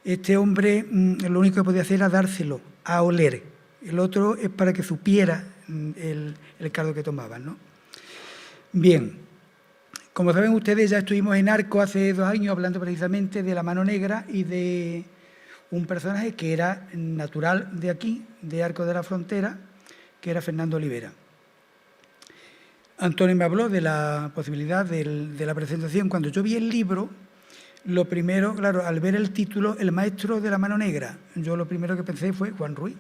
Este hombre lo único que podía hacer era dárselo a oler. El otro es para que supiera el caldo que tomaban, ¿no? Bien, como saben ustedes, ya estuvimos en Arco hace 2 años hablando precisamente de la mano negra y de un personaje que era natural de aquí, de Arco de la Frontera, que era Fernando Olivera. Antonio me habló de la posibilidad de la presentación. Cuando yo vi el libro, lo primero, claro, al ver el título, El maestro de la mano negra, yo lo primero que pensé fue Juan Ruiz,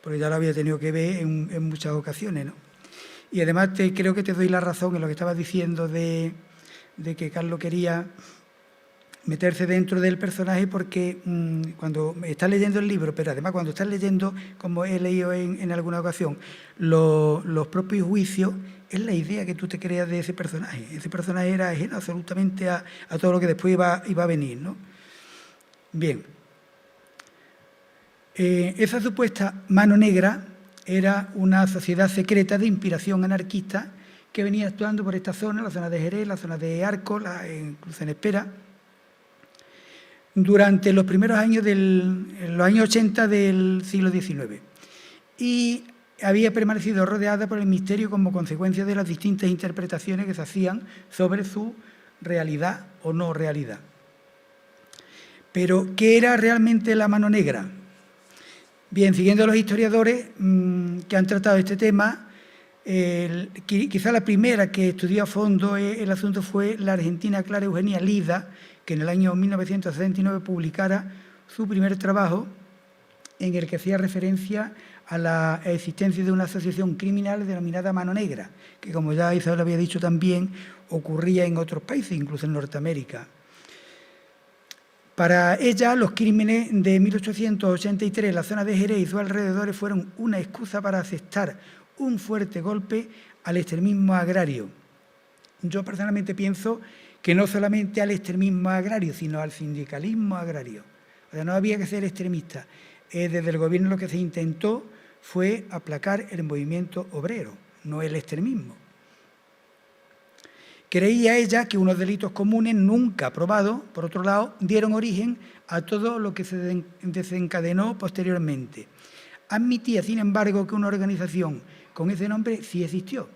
porque ya lo había tenido que ver en muchas ocasiones, ¿no? Y además creo que te doy la razón en lo que estabas diciendo de que Carlos quería meterse dentro del personaje, porque cuando estás leyendo el libro, pero además cuando estás leyendo, como he leído en alguna ocasión, los propios juicios, es la idea que tú te creas de ese personaje. Ese personaje era ajeno absolutamente a todo lo que después iba a venir, ¿no? Bien. Esa supuesta mano negra era una sociedad secreta de inspiración anarquista que venía actuando por esta zona, la zona de Jerez, la zona de Arcos, incluso en Espera, durante los primeros años los años 80 del siglo XIX. Y había permanecido rodeada por el misterio como consecuencia de las distintas interpretaciones que se hacían sobre su realidad o no realidad. Pero, ¿qué era realmente la mano negra? Bien, siguiendo a los historiadores que han tratado este tema, quizá la primera que estudió a fondo el asunto fue la argentina Clara Eugenia Lida, que en el año 1969 publicara su primer trabajo en el que hacía referencia a la existencia de una asociación criminal denominada Mano Negra, que, como ya Isabel había dicho también, ocurría en otros países, incluso en Norteamérica. Para ella, los crímenes de 1883 en la zona de Jerez y sus alrededores fueron una excusa para aceptar un fuerte golpe al extremismo agrario. Yo personalmente pienso que no solamente al extremismo agrario, sino al sindicalismo agrario. O sea, no había que ser extremista. Desde el gobierno lo que se intentó fue aplacar el movimiento obrero, no el extremismo. Creía ella que unos delitos comunes nunca probados, por otro lado, dieron origen a todo lo que se desencadenó posteriormente. Admitía, sin embargo, que una organización con ese nombre sí existió.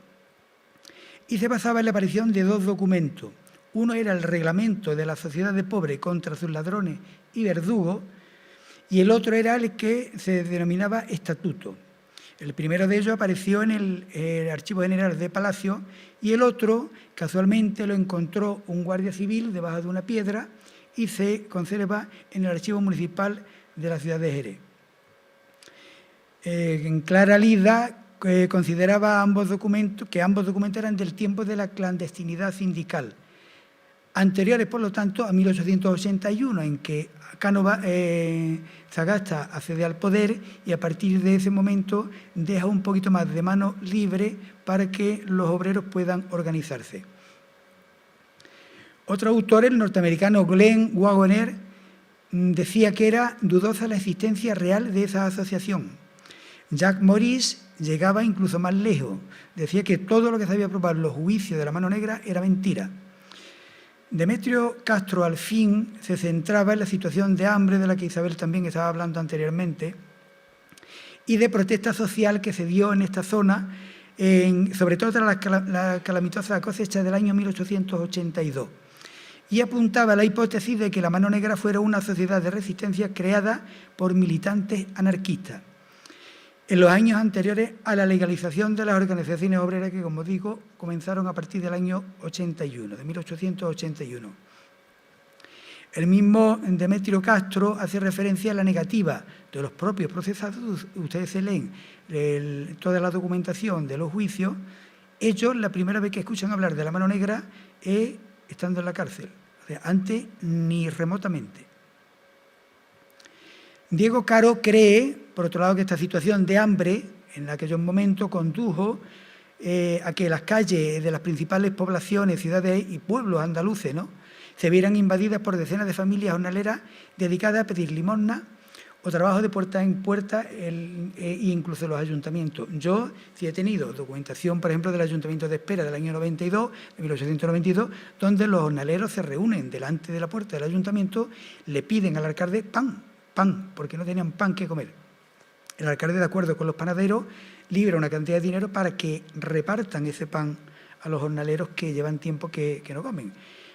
Y se basaba en la aparición de dos documentos. Uno era el reglamento de la Sociedad de Pobres contra sus ladrones y verdugos, y el otro era el que se denominaba Estatuto. El primero de ellos apareció en el Archivo General de Palacio y el otro, casualmente, lo encontró un guardia civil debajo de una piedra y se conserva en el Archivo Municipal de la ciudad de Jerez. Clara Lida consideraba que ambos documentos eran del tiempo de la clandestinidad sindical, anteriores, por lo tanto, a 1881, en que Cánovas Sagasta accede al poder y a partir de ese momento deja un poquito más de mano libre para que los obreros puedan organizarse. Otro autor, el norteamericano Glenn Wagoner, decía que era dudosa la existencia real de esa asociación. Jack Morris llegaba incluso más lejos. Decía que todo lo que se había probado en los juicios de la mano negra era mentira. Demetrio Castro, al fin, se centraba en la situación de hambre de la que Isabel también estaba hablando anteriormente y de protesta social que se dio en esta zona, sobre todo tras la calamitosa cosecha del año 1882. Y apuntaba a la hipótesis de que la Mano Negra fuera una sociedad de resistencia creada por militantes anarquistas en los años anteriores a la legalización de las organizaciones obreras que, como digo, comenzaron a partir del año 81, de 1881. El mismo Demetrio Castro hace referencia a la negativa de los propios procesados. Ustedes se leen toda la documentación de los juicios. Ellos, la primera vez que escuchan hablar de la Mano Negra es estando en la cárcel, o sea, antes ni remotamente. Diego Caro cree, por otro lado, que esta situación de hambre en aquellos momentos condujo a que las calles de las principales poblaciones, ciudades y pueblos andaluces, ¿no?, se vieran invadidas por decenas de familias jornaleras dedicadas a pedir limosna o trabajo de puerta en puerta, e incluso los ayuntamientos. Yo sí he tenido documentación, por ejemplo, del Ayuntamiento de Espera del año 92, de 1892, donde los jornaleros se reúnen delante de la puerta del ayuntamiento, le piden al alcalde pan, porque no tenían pan que comer. El alcalde, de acuerdo con los panaderos, libra una cantidad de dinero para que repartan ese pan a los jornaleros que llevan tiempo que no comen.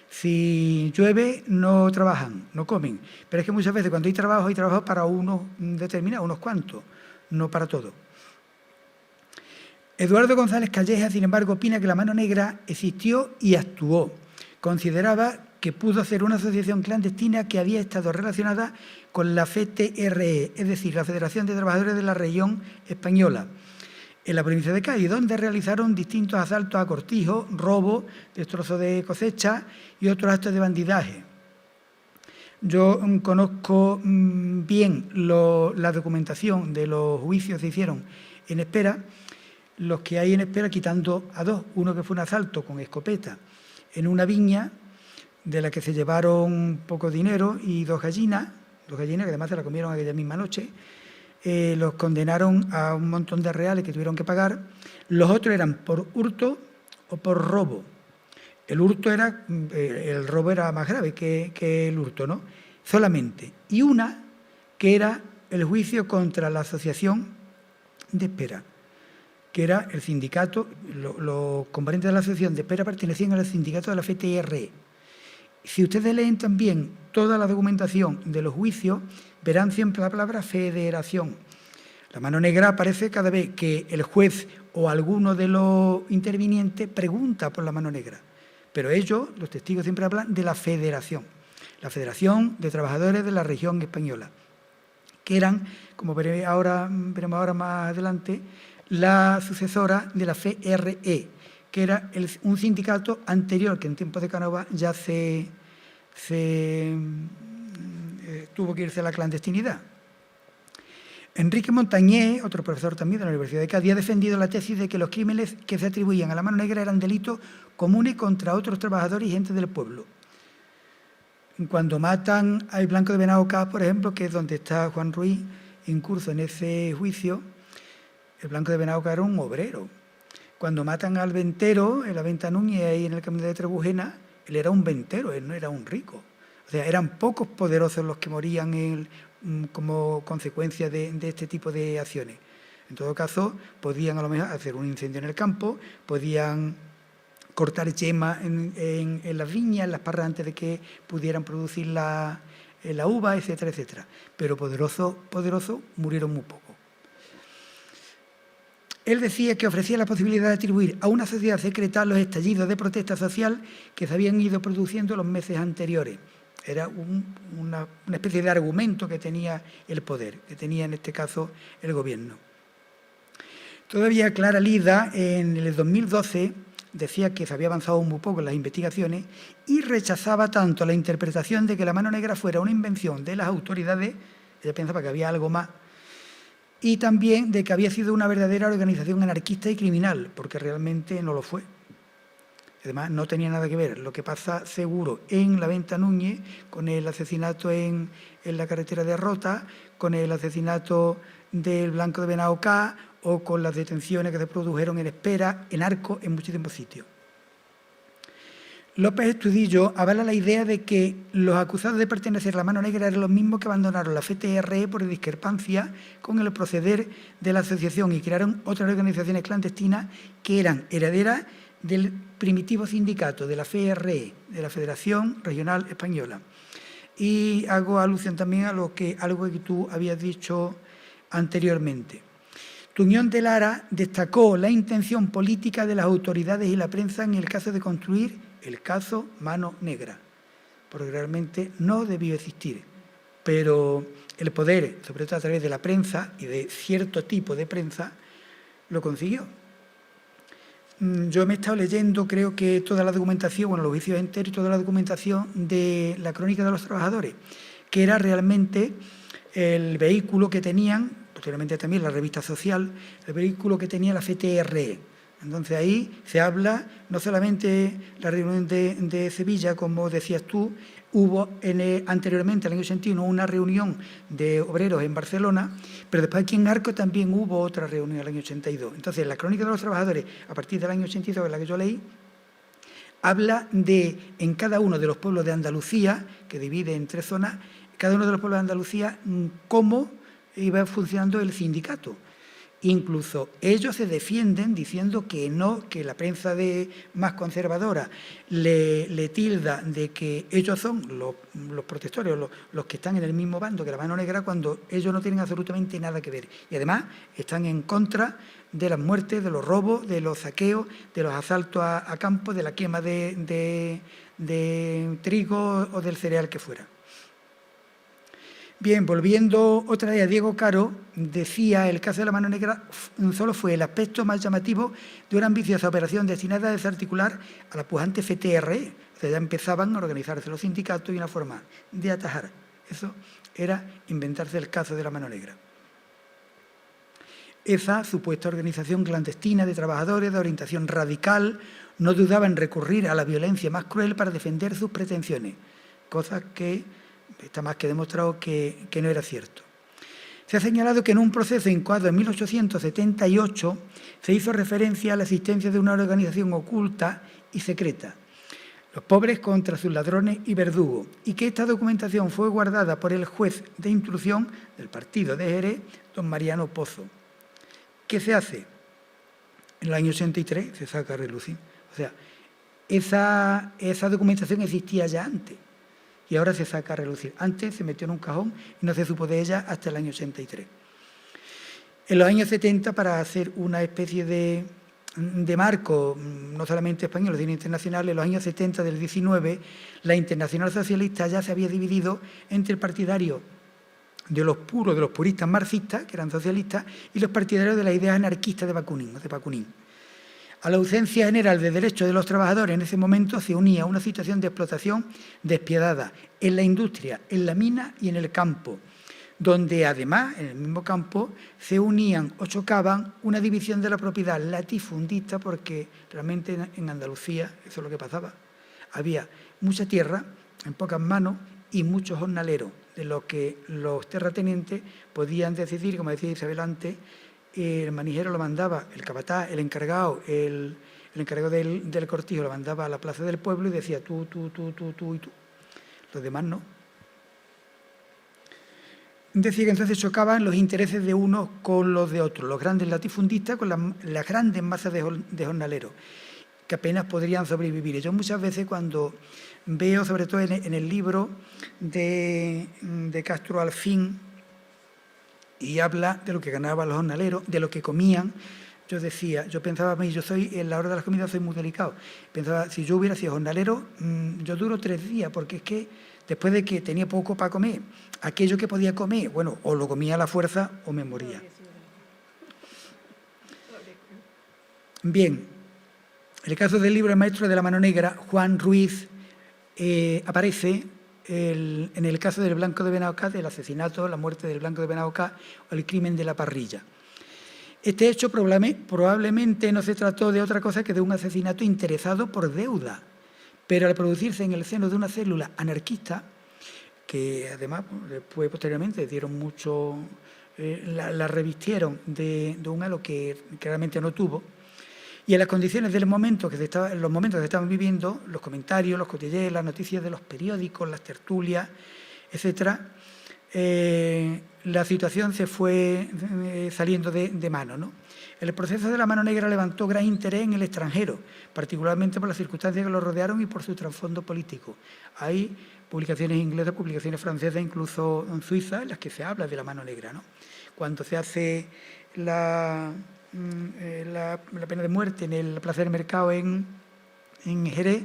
Si llueve, no trabajan, no comen. Pero es que muchas veces cuando hay trabajo para unos determinados, unos cuantos, no para todos. Eduardo González Calleja, sin embargo, opina que la Mano Negra existió y actuó. Consideraba que pudo ser una asociación clandestina que había estado relacionada con la FTRE, es decir, la Federación de Trabajadores de la Región Española, en la provincia de Cádiz, donde realizaron distintos asaltos a cortijos, robos, destrozos de cosecha y otros actos de bandidaje. Yo conozco bien la documentación de los juicios que se hicieron en Espera, los que hay en Espera, quitando a dos. Uno que fue un asalto con escopeta en una viña, de la que se llevaron poco dinero y dos gallinas que además se la comieron aquella misma noche. los condenaron a un montón de reales que tuvieron que pagar. Los otros eran por hurto o por robo. El robo era más grave que el hurto, ¿no? Solamente. Y una que era el juicio contra la Asociación de Espera, que era el sindicato, los componentes de la Asociación de Espera pertenecían al sindicato de la FTRE. Si ustedes leen también toda la documentación de los juicios, verán siempre la palabra federación. La mano negra aparece cada vez que el juez o alguno de los intervinientes pregunta por la mano negra. Pero ellos, los testigos, siempre hablan de la Federación de Trabajadores de la Región Española, que eran, como veremos ahora más adelante, la sucesora de la FRE, que era un sindicato anterior, que en tiempos de Cánovas ya tuvo que irse a la clandestinidad. Enrique Montañé, otro profesor también de la Universidad de Cádiz, ha defendido la tesis de que los crímenes que se atribuían a la mano negra eran delitos comunes contra otros trabajadores y gente del pueblo. Cuando matan al Blanco de Benaucá, por ejemplo, que es donde está Juan Ruiz incurso en ese juicio, el Blanco de Benaucá era un obrero. Cuando matan al ventero, en la Venta Núñez, ahí en el camino de Trebujena, él era un ventero, él no era un rico. O sea, eran pocos poderosos los que morían como consecuencia de este tipo de acciones. En todo caso, podían a lo mejor hacer un incendio en el campo, podían cortar yemas en las viñas, en las parras, antes de que pudieran producir la uva, etcétera, etcétera. Pero poderosos murieron muy poco. Él decía que ofrecía la posibilidad de atribuir a una sociedad secreta los estallidos de protesta social que se habían ido produciendo los meses anteriores. Era una especie de argumento que tenía el poder, que tenía en este caso el gobierno. Todavía Clara Lida, en el 2012, decía que se había avanzado muy poco en las investigaciones y rechazaba tanto la interpretación de que la mano negra fuera una invención de las autoridades, ella pensaba que había algo más, y también de que había sido una verdadera organización anarquista y criminal, porque realmente no lo fue. Además, no tenía nada que ver lo que pasa seguro en la Venta Núñez con el asesinato en la carretera de Rota, con el asesinato del Blanco de Benaucá o con las detenciones que se produjeron en Espera, en Arco, en muchísimos sitios. López Estudillo avala la idea de que los acusados de pertenecer a la mano negra eran los mismos que abandonaron la FTRE por discrepancia con el proceder de la asociación y crearon otras organizaciones clandestinas que eran herederas del primitivo sindicato de la FRE, de la Federación Regional Española. Y hago alusión también a algo que tú habías dicho anteriormente. Tuñón de Lara destacó la intención política de las autoridades y la prensa en el caso de construir el caso Mano Negra, porque realmente no debió existir, pero el poder, sobre todo a través de la prensa y de cierto tipo de prensa, lo consiguió. Yo me he estado leyendo, creo que toda la documentación, los juicios enteros y toda la documentación de la Crónica de los Trabajadores, que era realmente el vehículo que tenían, posteriormente también la revista social, el vehículo que tenía la FTRE. Entonces ahí se habla, no solamente la reunión de Sevilla, como decías tú, hubo anteriormente, en el año 81, una reunión de obreros en Barcelona, pero después aquí en Arco también hubo otra reunión en el año 82. Entonces, la Crónica de los Trabajadores, a partir del año 82, que es la que yo leí, habla de, en cada uno de los pueblos de Andalucía, que divide en 3 zonas, cada uno de los pueblos de Andalucía, cómo iba funcionando el sindicato. Incluso ellos se defienden diciendo que no, que la prensa más conservadora le tilda de que ellos son los protectores, los que están en el mismo bando que la mano negra, cuando ellos no tienen absolutamente nada que ver. Y además están en contra de las muertes, de los robos, de los saqueos, de los asaltos a campos, de la quema de trigo o del cereal que fuera. Bien, volviendo otra vez a Diego Caro, decía, el caso de la mano negra solo fue el aspecto más llamativo de una ambiciosa operación destinada a desarticular a la pujante FTRE. O sea, ya empezaban a organizarse los sindicatos y una forma de atajar. Eso era inventarse el caso de la mano negra. Esa supuesta organización clandestina de trabajadores de orientación radical no dudaba en recurrir a la violencia más cruel para defender sus pretensiones, cosa que está más que demostrado que no era cierto. Se ha señalado que en un proceso incoado en 1878 se hizo referencia a la existencia de una organización oculta y secreta, los pobres contra sus ladrones y verdugos, y que esta documentación fue guardada por el juez de instrucción del partido de Jerez, don Mariano Pozo. ¿Qué se hace? En el año 83 se saca a relucir. O sea, esa documentación existía ya antes y ahora se saca a relucir. Antes se metió en un cajón y no se supo de ella hasta el año 83. En los años 70, para hacer una especie de marco, no solamente español, sino internacional, en los años 70 del 19, la Internacional Socialista ya se había dividido entre el partidario de los puros, de los puristas marxistas, que eran socialistas, y los partidarios de las ideas anarquistas de Bakunin. A la ausencia general de derechos de los trabajadores en ese momento se unía una situación de explotación despiadada en la industria, en la mina y en el campo, donde además, en el mismo campo, se unían o chocaban una división de la propiedad latifundista, porque realmente en Andalucía eso es lo que pasaba. Había mucha tierra en pocas manos y muchos jornaleros, de los que los terratenientes podían decidir, como decía Isabel antes, el manijero lo mandaba, el capataz, el encargado, el encargado del cortijo lo mandaba a la plaza del pueblo y decía tú y tú. Los demás no. Decía que entonces chocaban los intereses de unos con los de otros, los grandes latifundistas con las grandes masas de jornaleros, que apenas podrían sobrevivir. Y yo muchas veces cuando veo, sobre todo en el libro de Castro Alfín, y habla de lo que ganaban los jornaleros, de lo que comían, yo pensaba, yo soy, en la hora de las comidas soy muy delicado. Pensaba, si yo hubiera sido jornalero, yo duro 3 días, porque es que después de que tenía poco para comer, aquello que podía comer, bueno, o lo comía a la fuerza o me moría. Bien, en el caso del libro El maestro de la mano negra, Juan Ruiz aparece en el caso del Blanco de Benaucá, del asesinato, la muerte del Blanco de Benaucá o el crimen de la parrilla. Este hecho probablemente no se trató de otra cosa que de un asesinato interesado por deuda, pero al producirse en el seno de una célula anarquista, que además después posteriormente dieron mucho, la revistieron de un halo que realmente no tuvo, y en las condiciones del momento en los momentos que estaban viviendo, los comentarios, los cotilleos, las noticias de los periódicos, las tertulias, etcétera, la situación se fue saliendo de mano, ¿no? El proceso de la mano negra levantó gran interés en el extranjero, particularmente por las circunstancias que lo rodearon y por su trasfondo político. Hay publicaciones inglesas, publicaciones francesas, incluso en Suiza, en las que se habla de la mano negra, ¿no? Cuando se hace la pena de muerte en el Plaza del Mercado en Jerez,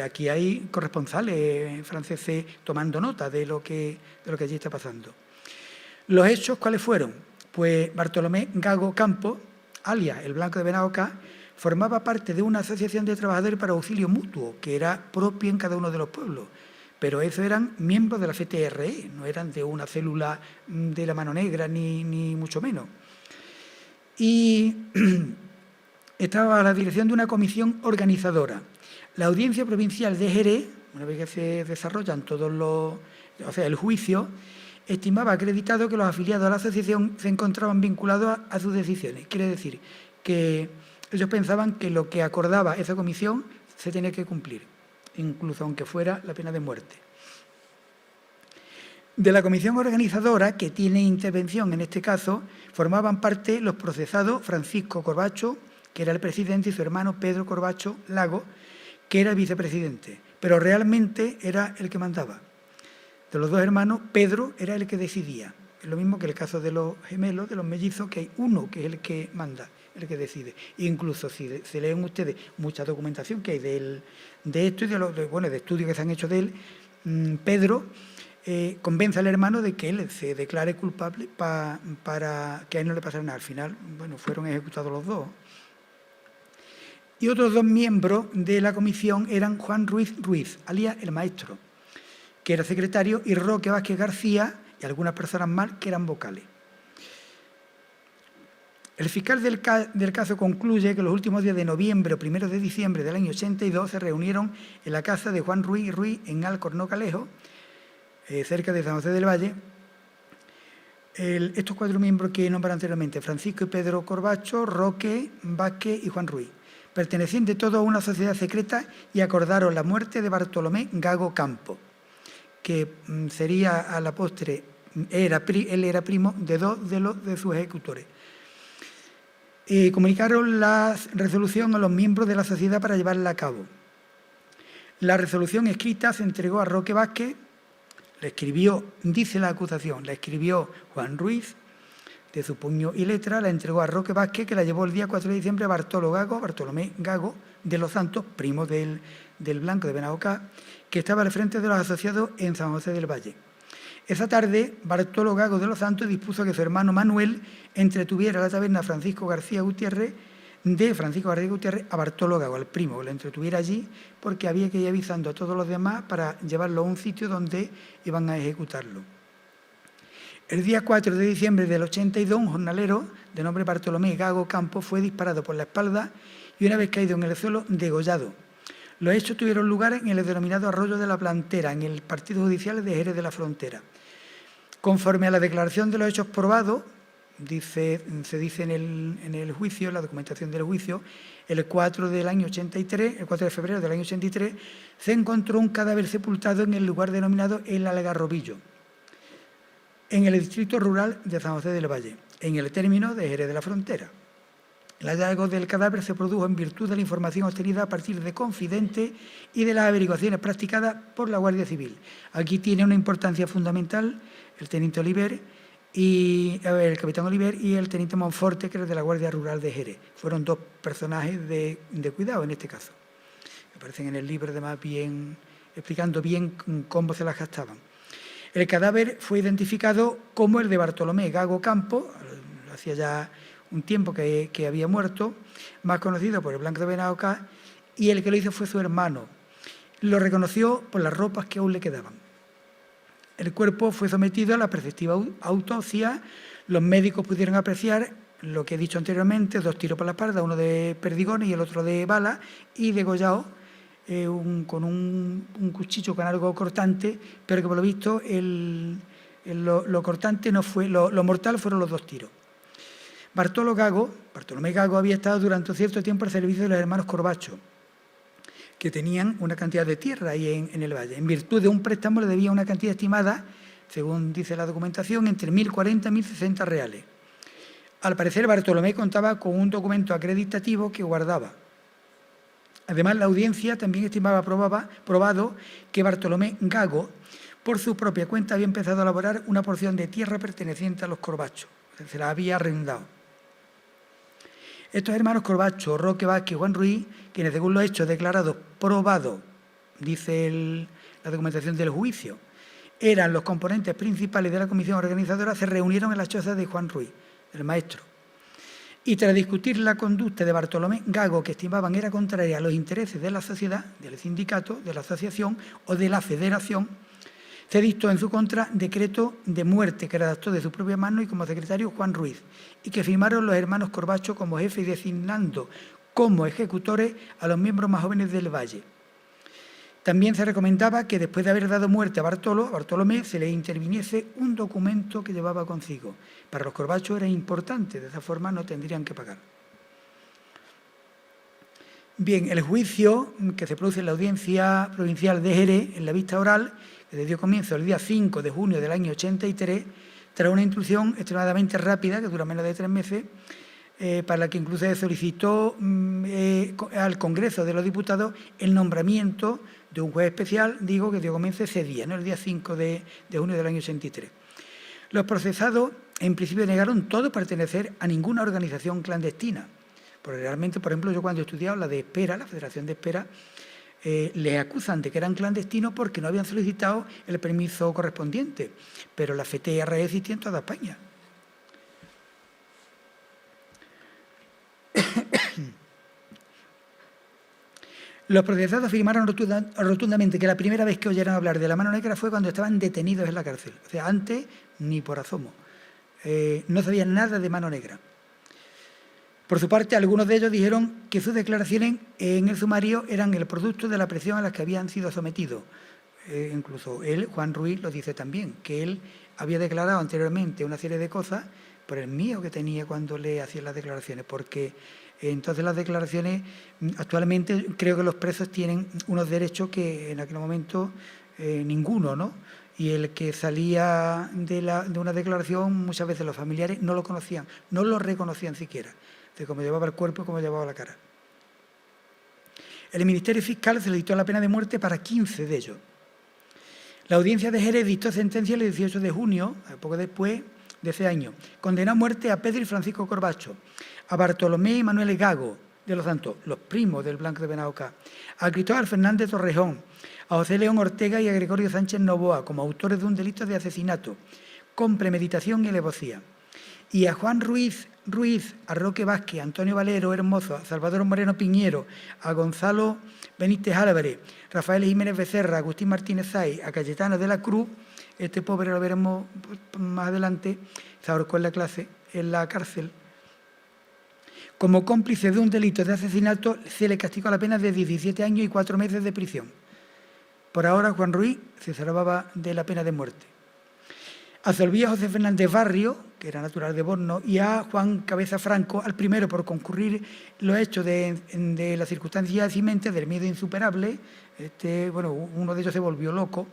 aquí hay corresponsales franceses tomando nota de lo que allí está pasando. ¿Los hechos cuáles fueron? Pues Bartolomé Gago Campos, alias el Blanco de Benaucá, formaba parte de una asociación de trabajadores para auxilio mutuo, que era propia en cada uno de los pueblos, pero esos eran miembros de la FTRE, no eran de una célula de la mano negra, ni mucho menos. Y estaba a la dirección de una comisión organizadora. La Audiencia Provincial de Jerez, una vez que se desarrollan el juicio, estimaba acreditado que los afiliados a la asociación se encontraban vinculados a sus decisiones. Quiere decir que ellos pensaban que lo que acordaba esa comisión se tenía que cumplir, incluso aunque fuera la pena de muerte. De la comisión organizadora, que tiene intervención en este caso, formaban parte los procesados Francisco Corbacho, que era el presidente, y su hermano Pedro Corbacho Lago, que era el vicepresidente, pero realmente era el que mandaba. De los dos hermanos, Pedro era el que decidía. Es lo mismo que el caso de los gemelos, de los mellizos, que hay uno que es el que manda, el que decide. Incluso si se leen ustedes mucha documentación que hay de esto y de estudios que se han hecho de él, Pedro convence al hermano de que él se declare culpable para que a él no le pasara nada. Al final, fueron ejecutados los dos. Y otros 2 miembros de la comisión eran Juan Ruiz Ruiz, alias el maestro, que era secretario, y Roque Vázquez García y algunas personas más que eran vocales. El fiscal del caso concluye que los últimos días de noviembre o 1 de diciembre del año 82 se reunieron en la casa de Juan Ruiz Ruiz en Alcornocalejo, cerca de San José del Valle, estos 4 miembros que he nombrado anteriormente, Francisco y Pedro Corbacho, Roque, Vázquez y Juan Ruiz, pertenecientes todos a una sociedad secreta y acordaron la muerte de Bartolomé Gago Campo, que sería a la postre, él era primo de 2 de sus ejecutores. Comunicaron la resolución a los miembros de la sociedad para llevarla a cabo. La resolución escrita se entregó a Roque Vázquez, la escribió, dice la acusación, la escribió Juan Ruiz, de su puño y letra, la entregó a Roque Vázquez, que la llevó el día 4 de diciembre a Bartolomé Gago de los Santos, primo del Blanco de Benaucá, que estaba al frente de los asociados en San José del Valle. Esa tarde, Bartolo Gago de los Santos dispuso que su hermano Manuel entretuviera la taberna Francisco García Gutiérrez a Bartolo Gago, al primo, que lo entretuviera allí, porque había que ir avisando a todos los demás para llevarlo a un sitio donde iban a ejecutarlo. El día 4 de diciembre del 82, un jornalero de nombre Bartolomé Gago Campo fue disparado por la espalda y, una vez caído en el suelo, degollado. Los hechos tuvieron lugar en el denominado Arroyo de la Plantera, en el partido judicial de Jerez de la Frontera. Conforme a la declaración de los hechos probados, se dice en el juicio, en la documentación del juicio, el 4 de febrero del año 83, se encontró un cadáver sepultado en el lugar denominado El Algarrobillo, en el distrito rural de San José del Valle, en el término de Jerez de la Frontera. El hallazgo del cadáver se produjo en virtud de la información obtenida a partir de confidentes y de las averiguaciones practicadas por la Guardia Civil. Aquí tiene una importancia fundamental el teniente Oliver el capitán Oliver y el teniente Monforte, que era de la Guardia Rural de Jerez. Fueron 2 personajes de cuidado en este caso. Aparecen en el libro, además, explicando bien cómo se las gastaban. El cadáver fue identificado como el de Bartolomé Gago Campo, hacía ya un tiempo que había muerto, más conocido por el Blanco de Benaucá, y el que lo hizo fue su hermano. Lo reconoció por las ropas que aún le quedaban. El cuerpo fue sometido a la preceptiva autopsia. Los médicos pudieron apreciar lo que he dicho anteriormente: 2 tiros por la espalda, uno de perdigones y el otro de bala, y degollado con un cuchillo con algo cortante, pero que por lo visto lo cortante no fue, lo mortal fueron los 2 tiros. Bartolomé Gago había estado durante un cierto tiempo al servicio de los hermanos Corbacho, que tenían una cantidad de tierra ahí en el valle. En virtud de un préstamo le debía una cantidad estimada, según dice la documentación, entre 1.040 y 1.060 reales. Al parecer, Bartolomé contaba con un documento acreditativo que guardaba. Además, la audiencia también estimaba probado que Bartolomé Gago, por su propia cuenta, había empezado a elaborar una porción de tierra perteneciente a los Corbacho. Se la había arrendado. Estos hermanos Corbacho, Roque Vázquez y Juan Ruiz, quienes según los hechos declarados probados, dice la documentación del juicio, eran los componentes principales de la comisión organizadora, se reunieron en la choza de Juan Ruiz, el maestro. Y tras discutir la conducta de Bartolomé Gago, que estimaban era contraria a los intereses de la sociedad, del sindicato, de la asociación o de la federación, se dictó en su contra decreto de muerte que redactó de su propia mano y como secretario Juan Ruiz, y que firmaron los hermanos Corbacho como jefe y designando como ejecutores a los miembros más jóvenes del Valle. También se recomendaba que después de haber dado muerte a Bartolomé se le interviniese un documento que llevaba consigo. Para los Corbacho era importante, de esa forma no tendrían que pagar. Bien, el juicio que se produce en la Audiencia Provincial de Jerez, en la vista oral, que le dio comienzo el día 5 de junio del año 83, tras una instrucción extremadamente rápida, que dura menos de 3 meses, para la que incluso se solicitó al Congreso de los Diputados el nombramiento de un juez especial, que dio comienzo ese día, ¿no? El día 5 de junio del año 83. Los procesados, en principio, negaron todo pertenecer a ninguna organización clandestina. Porque realmente, por ejemplo, yo cuando he estudiado la de Espera, la Federación de Espera, les acusan de que eran clandestinos porque no habían solicitado el permiso correspondiente, pero la FTR existía en toda España. Los procesados afirmaron rotundamente que la primera vez que oyeron hablar de la mano negra fue cuando estaban detenidos en la cárcel. O sea, antes ni por asomo. No sabían nada de mano negra. Por su parte, algunos de ellos dijeron que sus declaraciones en el sumario eran el producto de la presión a la que habían sido sometidos. Incluso él, Juan Ruiz, lo dice también, que él había declarado anteriormente una serie de cosas por el miedo que tenía cuando le hacían las declaraciones, porque entonces las declaraciones, actualmente creo que los presos tienen unos derechos que en aquel momento ninguno, ¿no? Y el que salía de una declaración, muchas veces los familiares no lo conocían, no lo reconocían siquiera, de cómo llevaba el cuerpo y cómo llevaba la cara. El Ministerio Fiscal se le dictó la pena de muerte para 15 de ellos. La audiencia de Jerez dictó sentencia el 18 de junio, poco después de ese año. Condenó a muerte a Pedro y Francisco Corbacho, a Bartolomé y Manuel Gago de los Santos, los primos del Blanco de Benauca, a Cristóbal Fernández Torrejón, a José León Ortega y a Gregorio Sánchez Novoa como autores de un delito de asesinato con premeditación y alevosía, y a Juan Ruiz, a Roque Vázquez, a Antonio Valero Hermoso, a Salvador Moreno Piñero, a Gonzalo Benítez Álvarez, Rafael Jiménez Becerra, a Agustín Martínez Saiz, a Cayetano de la Cruz. Este pobre lo veremos más adelante, se ahorcó en la cárcel. Como cómplice de un delito de asesinato, se le castigó a la pena de 17 años y 4 meses de prisión. Por ahora, Juan Ruiz se salvaba de la pena de muerte. Absolvía a José Fernández Barrio, que era natural de Borno, y a Juan Cabeza Franco, al primero por concurrir los hechos de las circunstancias eximentes del miedo insuperable. Uno de ellos se volvió loco.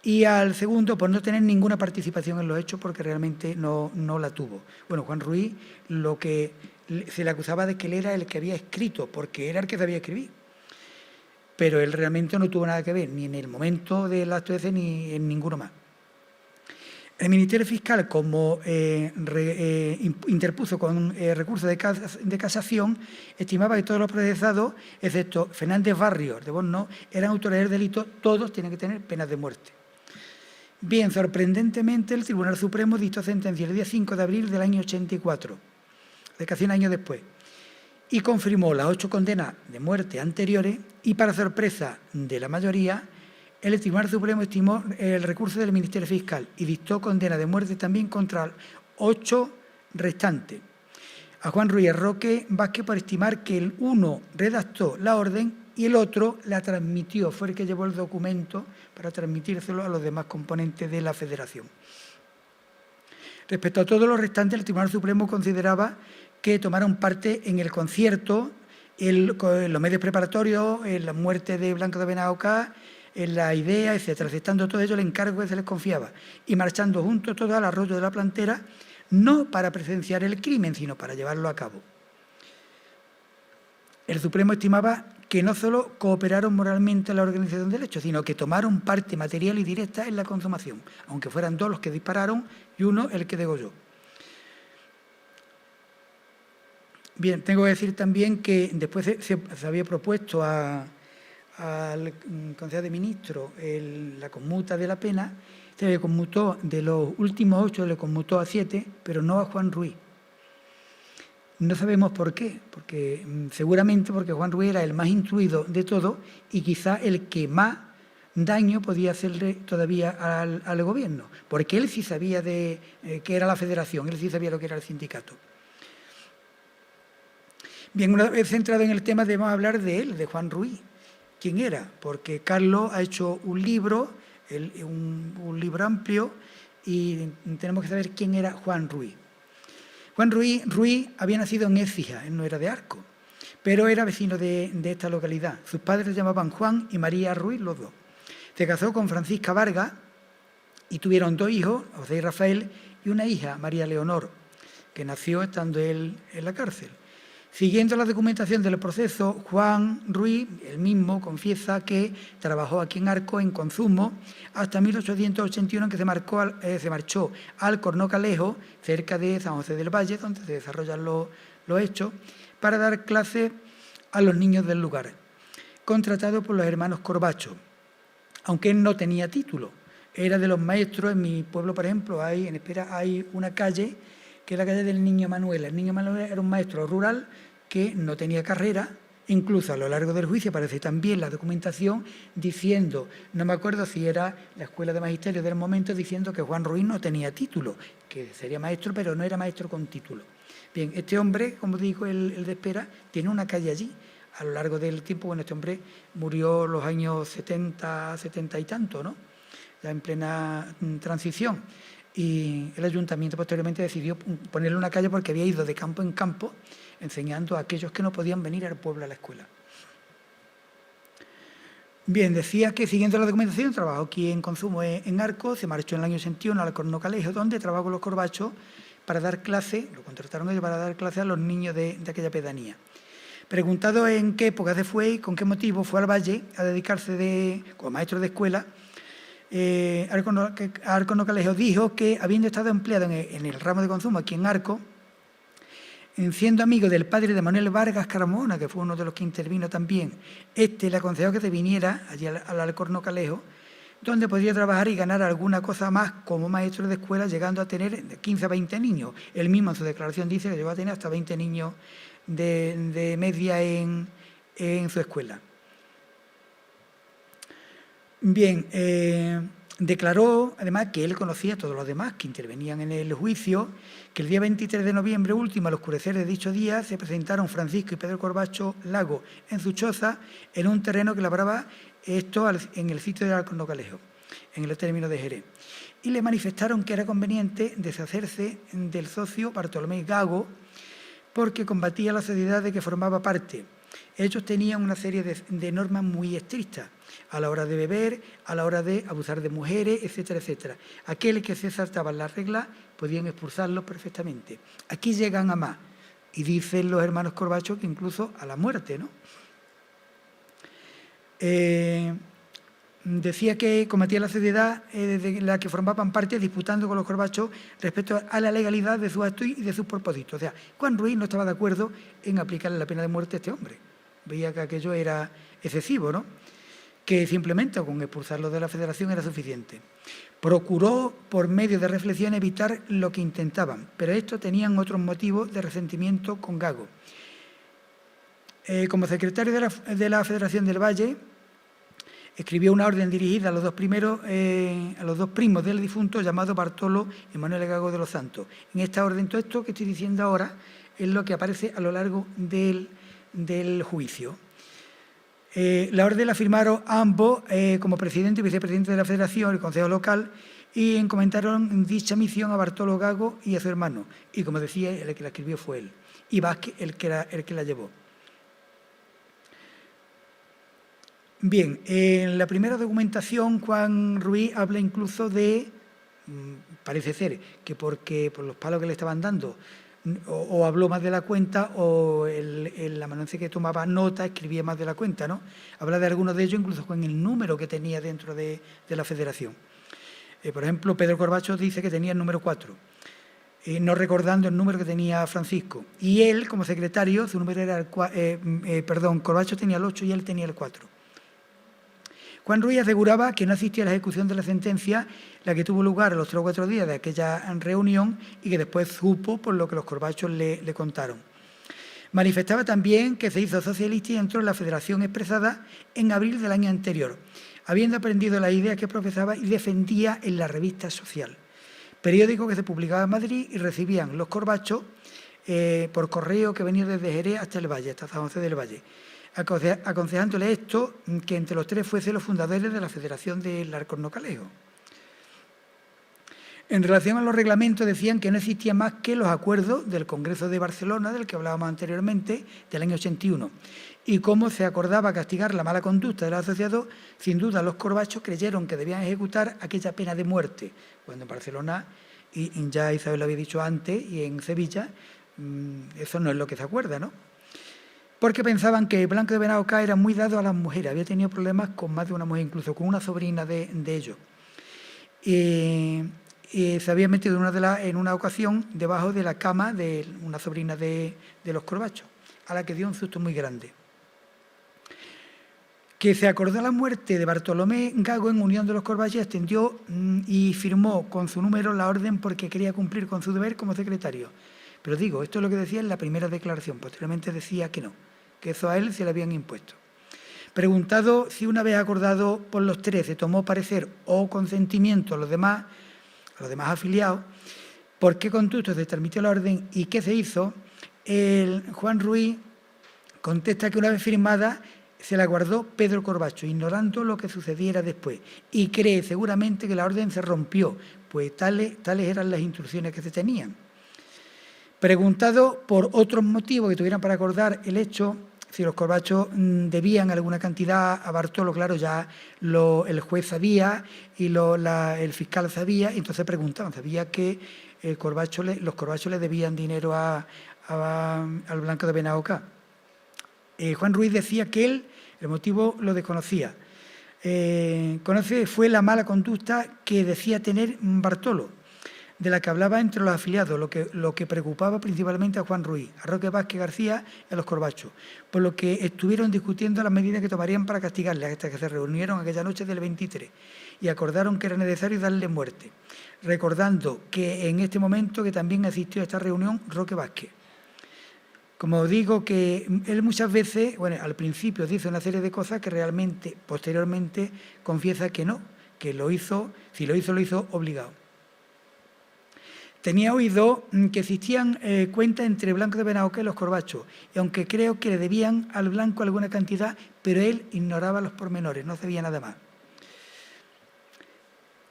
Y al segundo por no tener ninguna participación en los hechos porque realmente no la tuvo. Bueno, Juan Ruiz lo que se le acusaba de que él era el que había escrito, porque era el que sabía escribir. Pero él realmente no tuvo nada que ver, ni en el momento del acto ese ni en ninguno más. El Ministerio Fiscal, como interpuso con recurso de casación, estimaba que todos los procesados, excepto Fernández Barrios de Borno, eran autores del delito, todos tienen que tener penas de muerte. Bien, sorprendentemente, el Tribunal Supremo dictó sentencia el día 5 de abril del año 84, de casi un año después, y confirmó las 8 condenas de muerte anteriores y, para sorpresa de la mayoría, el Tribunal Supremo estimó el recurso del Ministerio Fiscal y dictó condena de muerte también contra 8 restantes. A Juan Ruiz y Roque Vázquez por estimar que el uno redactó la orden y el otro la transmitió, fue el que llevó el documento para transmitírselo a los demás componentes de la Federación. Respecto a todos los restantes, el Tribunal Supremo consideraba que tomaron parte en el concierto, en los medios preparatorios, en la muerte de Blanco de Benauca, en la idea, etcétera, aceptando todo ello el encargo que se les confiaba y marchando juntos todos al arroyo de la Plantera, no para presenciar el crimen, sino para llevarlo a cabo. El Supremo estimaba que no solo cooperaron moralmente en la organización del hecho, sino que tomaron parte material y directa en la consumación, aunque fueran 2 los que dispararon y 1 el que degolló. Bien, tengo que decir también que después se había propuesto al Consejo de Ministros la conmuta de la pena, se le conmutó de los últimos 8, le conmutó a 7, pero no a Juan Ruiz. No sabemos por qué, porque seguramente porque Juan Ruiz era el más instruido de todos y quizá el que más daño podía hacerle todavía al gobierno, porque él sí sabía qué era la Federación, él sí sabía lo que era el sindicato. Bien, una vez centrado en el tema, debemos hablar de él, de Juan Ruiz. ¿Quién era? Porque Carlos ha hecho un libro, un libro amplio, y tenemos que saber quién era Juan Ruiz. Juan Ruiz había nacido en Écija, él no era de Arco, pero era vecino de esta localidad. Sus padres se llamaban Juan y María Ruiz, los dos. Se casó con Francisca Vargas y tuvieron 2 hijos, José y Rafael, y una hija, María Leonor, que nació estando él en la cárcel. Siguiendo la documentación del proceso, Juan Ruiz, él mismo, confiesa que trabajó aquí en Arco en consumo hasta 1881, en que se marchó al Cornocalejo, cerca de San José del Valle, donde se desarrollan los hechos, para dar clases a los niños del lugar, contratado por los hermanos Corbacho, aunque él no tenía título. Era de los maestros. En mi pueblo, por ejemplo, hay una calle, que es la calle del Niño Manuel. El Niño Manuel era un maestro rural que no tenía carrera, incluso a lo largo del juicio aparece también la documentación diciendo, no me acuerdo si era la Escuela de Magisterio del momento, diciendo que Juan Ruiz no tenía título, que sería maestro, pero no era maestro con título. Bien, este hombre, como digo, el de Espera, tiene una calle allí. A lo largo del tiempo, bueno, este hombre murió los años 70 y tanto, ¿no? Ya en plena transición. y el ayuntamiento posteriormente decidió ponerle una calle porque había ido de campo en campo enseñando a aquellos que no podían venir al pueblo a la escuela. Bien, decía que siguiendo la documentación trabajó aquí en Consumo en Arco, se marchó en el año 61 al Alcorno Calejo, donde trabajó con los Corbachos para dar clase, lo contrataron ellos para dar clase a los niños de aquella pedanía. Preguntado en qué época se fue y con qué motivo fue al Valle a dedicarse como maestro de escuela, Alcorno Calejo dijo que, habiendo estado empleado en el ramo de consumo aquí en Arco, siendo amigo del padre de Manuel Vargas Carmona, que fue uno de los que intervino también, le aconsejó que se viniera allí al Alcorno Calejo, donde podría trabajar y ganar alguna cosa más como maestro de escuela, llegando a tener 15 a 20 niños. Él mismo en su declaración dice que llegó a tener hasta 20 niños de media en su escuela. Bien, declaró además que él conocía a todos los demás que intervenían en el juicio, que el día 23 de noviembre último, al oscurecer de dicho día, se presentaron Francisco y Pedro Corbacho Lago en su choza, en un terreno que labraba en el sitio de Alcorno Calejo, en el término de Jerez, y le manifestaron que era conveniente deshacerse del socio Bartolomé Gago porque combatía la sociedad de que formaba parte. Ellos tenían una serie de normas muy estrictas a la hora de beber, a la hora de abusar de mujeres, etcétera, etcétera. Aquel que se saltaban las reglas podían expulsarlos perfectamente. Aquí llegan a más, y dicen los hermanos Corbacho que incluso a la muerte, ¿no? Decía que combatía la sociedad de la que formaban parte disputando con los Corbachos respecto a la legalidad de sus actos y de sus propósitos. O sea, Juan Ruiz no estaba de acuerdo en aplicarle la pena de muerte a este hombre. Veía que aquello era excesivo, ¿no? Que simplemente con expulsarlo de la Federación era suficiente. Procuró, por medio de reflexión, evitar lo que intentaban, pero estos tenían otros motivos de resentimiento con Gago. Como secretario de la Federación del Valle, escribió una orden dirigida a los dos primos del difunto, llamados Bartolo y Manuel Gago de los Santos. En esta orden, todo esto que estoy diciendo ahora es lo que aparece a lo largo del juicio. La orden la firmaron ambos como presidente y vicepresidente de la Federación, el Consejo Local, y encomendaron dicha misión a Bartolo Gago y a su hermano. Y como decía, el que la escribió fue él, y Vázquez el que la llevó. Bien, en la primera documentación Juan Ruiz habla incluso de, parece ser, que porque por los palos que le estaban dando, o habló más de la cuenta, o el amanuense que tomaba nota escribía más de la cuenta, ¿no? Habla de algunos de ellos incluso con el número que tenía dentro de la Federación. Por ejemplo, Pedro Corbacho dice que tenía el número 4, no recordando el número que tenía Francisco. Y él, como secretario, su número era Corbacho tenía el 8 y él tenía el 4. Juan Ruiz aseguraba que no asistía a la ejecución de la sentencia, la que tuvo lugar a los 3 o 4 días de aquella reunión y que después supo por lo que los Corbachos le contaron. Manifestaba también que se hizo socialista y entró en la Federación expresada en abril del año anterior, habiendo aprendido las ideas que profesaba y defendía en la Revista Social, periódico que se publicaba en Madrid y recibían los Corbachos por correo que venía desde Jerez hasta el Valle, hasta San José del Valle, aconsejándole esto, que entre los tres fuesen los fundadores de la Federación del Alcorno Calejo. En relación a los reglamentos decían que no existía más que los acuerdos del Congreso de Barcelona, del que hablábamos anteriormente, del año 81, y cómo se acordaba castigar la mala conducta de los asociados. Sin duda los Corbachos creyeron que debían ejecutar aquella pena de muerte, cuando en Barcelona, y ya Isabel lo había dicho antes, y en Sevilla, eso no es lo que se acuerda, ¿no? Porque pensaban que Blanco de Benauca era muy dado a las mujeres, había tenido problemas con más de una mujer, incluso con una sobrina de ellos. Y se había metido en una ocasión debajo de la cama de una sobrina de los Corbachos, a la que dio un susto muy grande. Que se acordó la muerte de Bartolomé Gago en unión de los Corbachos, extendió y firmó con su número la orden porque quería cumplir con su deber como secretario. Pero digo, esto es lo que decía en la primera declaración, posteriormente decía que no, que eso a él se le habían impuesto. Preguntado si una vez acordado por los tres se tomó parecer o consentimiento a los demás afiliados, por qué conducto se transmitió la orden y qué se hizo, Juan Ruiz contesta que una vez firmada se la guardó Pedro Corbacho, ignorando lo que sucediera después, y cree seguramente que la orden se rompió, pues tales eran las instrucciones que se tenían. Preguntado por otros motivos que tuvieran para acordar el hecho, si los Corbachos debían alguna cantidad a Bartolo, claro, ya el juez sabía y el fiscal sabía, y entonces preguntaban, sabía que los Corbachos le debían dinero al Blanco de Benauca. Juan Ruiz decía que él, el motivo lo desconocía. Fue la mala conducta que decía tener Bartolo, de la que hablaba entre los afiliados, lo que preocupaba principalmente a Juan Ruiz, a Roque Vázquez García y a los Corbachos, por lo que estuvieron discutiendo las medidas que tomarían para castigarle, hasta que se reunieron aquella noche del 23 y acordaron que era necesario darle muerte, recordando que en este momento que también asistió a esta reunión Roque Vázquez. Como digo, que él muchas veces, bueno, al principio dice una serie de cosas que realmente, posteriormente, confiesa que no, que lo hizo, si lo hizo obligado. Tenía oído que existían cuentas entre Blanco de Benauca y los Corbachos, y aunque creo que le debían al Blanco alguna cantidad, pero él ignoraba los pormenores, no sabía nada más.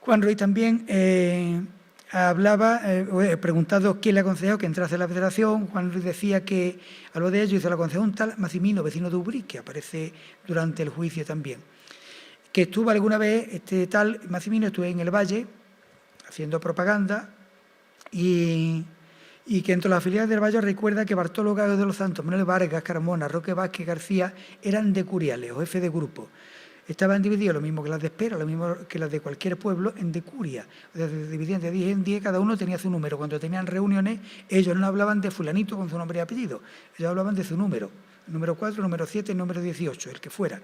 Juan Ruiz también hablaba, preguntado quién le aconsejó que entrase a la federación. Juan Ruiz decía que algo de ello hizo la aconsejó un tal Massimino, vecino de Ubrí, que aparece durante el juicio también, que estuvo alguna vez, este tal Massimino estuvo en el Valle haciendo propaganda, y que entre los afiliados del Valle recuerda que Bartolo Gago de los Santos, Manuel Vargas, Carmona, Roque Vázquez García eran decuriales o jefes de grupo. Estaban divididos, lo mismo que las de Espera, lo mismo que las de cualquier pueblo, en decuria. O sea, se dividían de 10 en 10, cada uno tenía su número. Cuando tenían reuniones, ellos no hablaban de fulanito con su nombre y apellido, ellos hablaban de su número. Número 4, número 7, número 18, el que fuera.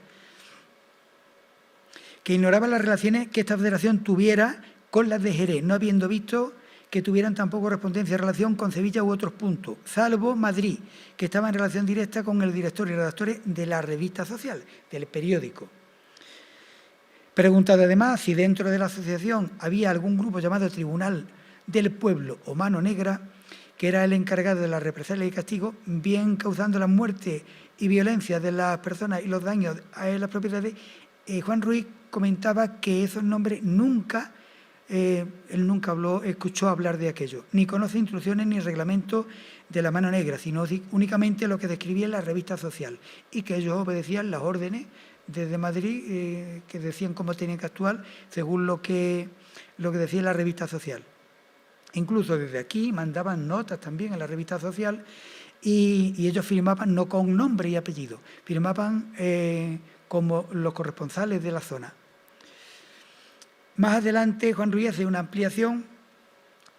Que ignoraban las relaciones que esta federación tuviera con las de Jerez, no habiendo visto que tuvieran tampoco correspondencia en relación con Sevilla u otros puntos, salvo Madrid, que estaba en relación directa con el director y redactores de la revista social, del periódico. Preguntado además si dentro de la asociación había algún grupo llamado Tribunal del Pueblo o Mano Negra, que era el encargado de la represalia y castigo, bien causando la muerte y violencia de las personas y los daños a las propiedades, Juan Ruiz comentaba que esos nombres él nunca escuchó hablar de aquello, ni conoce instrucciones ni reglamentos de la Mano Negra, sino únicamente lo que describía en la revista social, y que ellos obedecían las órdenes desde Madrid, que decían cómo tenían que actuar según lo que decía la revista social. Incluso desde aquí mandaban notas también a la revista social y ellos firmaban no con nombre y apellido, firmaban como los corresponsales de la zona. Más adelante, Juan Ruiz hace una ampliación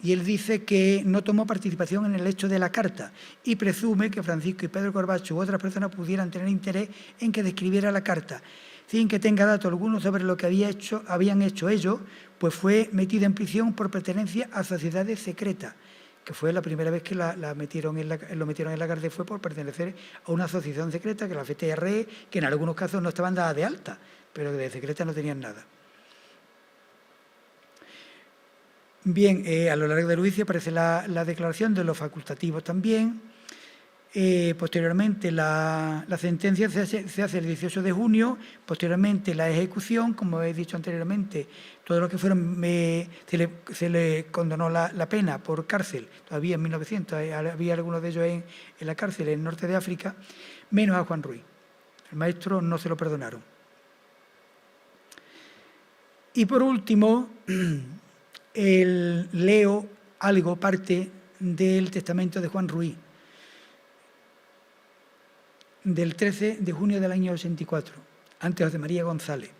y él dice que no tomó participación en el hecho de la carta y presume que Francisco y Pedro Corbacho u otras personas pudieran tener interés en que describiera la carta, sin que tenga dato alguno sobre lo que habían hecho ellos, pues fue metido en prisión por pertenencia a sociedades secretas, que fue la primera vez que lo metieron en la cárcel, fue por pertenecer a una asociación secreta, que la FTR, que en algunos casos no estaban dadas de alta, pero de secreta no tenían nada. Bien, a lo largo del juicio aparece la declaración de los facultativos también. Posteriormente la sentencia se hace el 18 de junio, posteriormente la ejecución, como he dicho anteriormente, todos los que fueron, se le condonó la pena por cárcel, todavía en 1900, había algunos de ellos en la cárcel en el norte de África, menos a Juan Ruiz. El maestro no se lo perdonaron. Y por último, leo parte del testamento de Juan Ruiz, del 13 de junio del año 84, ante José María González.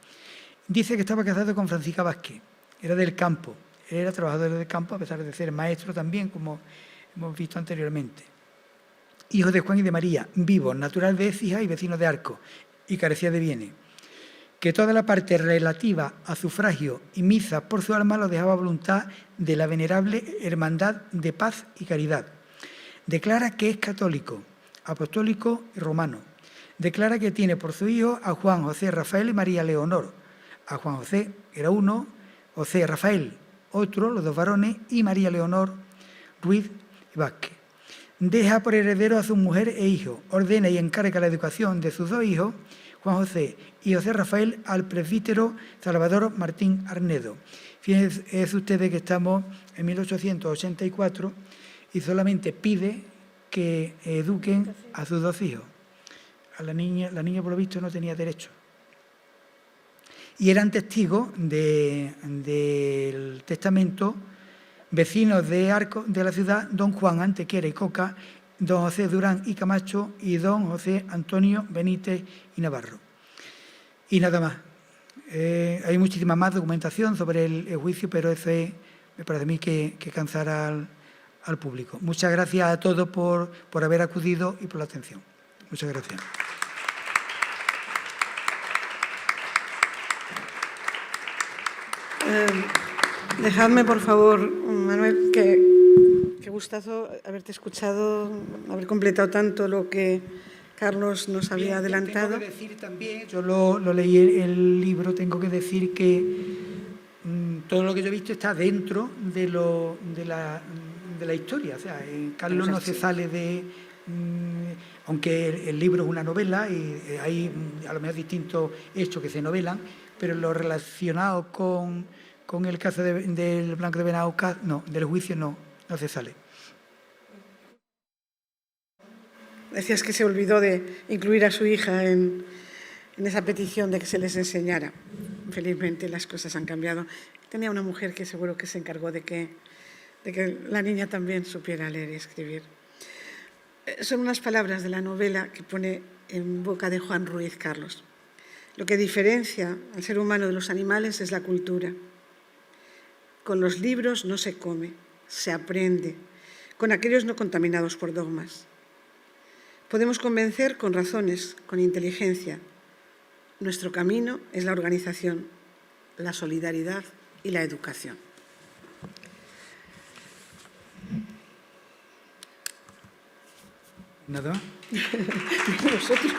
Dice que estaba casado con Francisca Vázquez, era del campo, él era trabajador del campo, a pesar de ser maestro también, como hemos visto anteriormente. Hijo de Juan y de María, vivo, natural de Écija y vecino de Arco, y carecía de bienes. Que toda la parte relativa a sufragio y misa por su alma lo dejaba a voluntad de la venerable Hermandad de Paz y Caridad. Declara que es católico, apostólico y romano. Declara que tiene por su hijo a Juan José Rafael y María Leonor. A Juan José era uno, José Rafael otro, los dos varones, y María Leonor Ruiz y Vázquez. Deja por heredero a su mujer e hijo, ordena y encarga la educación de sus dos hijos, Juan José y José Rafael al presbítero Salvador Martín Arnedo. Fíjense ustedes que estamos en 1884 y solamente pide que eduquen a sus 2 hijos. A la niña por lo visto no tenía derecho. Y eran testigos del testamento vecinos de Arcos de la ciudad, don Juan Antequera y Coca, don José Durán y Camacho y don José Antonio Benítez y Navarro. Y nada más. Hay muchísima más documentación sobre el juicio, pero eso me parece a mí que cansará al público. Muchas gracias a todos por haber acudido y por la atención. Muchas gracias. Dejadme, por favor, Manuel, que gustazo haberte escuchado, haber completado tanto lo que Carlos nos había adelantado. Tengo que decir también, yo lo leí el libro, tengo que decir que todo lo que yo he visto está dentro de la historia. O sea, Carlos no se sale de... aunque el libro es una novela y hay a lo mejor distintos hechos que se novelan, pero lo relacionado con el caso del Blanco de Benauca, no, del juicio no se sale. Decías que se olvidó de incluir a su hija en esa petición de que se les enseñara. Felizmente las cosas han cambiado. Tenía una mujer que seguro que se encargó de que la niña también supiera leer y escribir. Son unas palabras de la novela que pone en boca de Juan Ruiz Carlos. Lo que diferencia al ser humano de los animales es la cultura. Con los libros no se come, se aprende, con aquellos no contaminados por dogmas. Podemos convencer con razones, con inteligencia. Nuestro camino es la organización, la solidaridad y la educación. ¿Nada? Nosotros.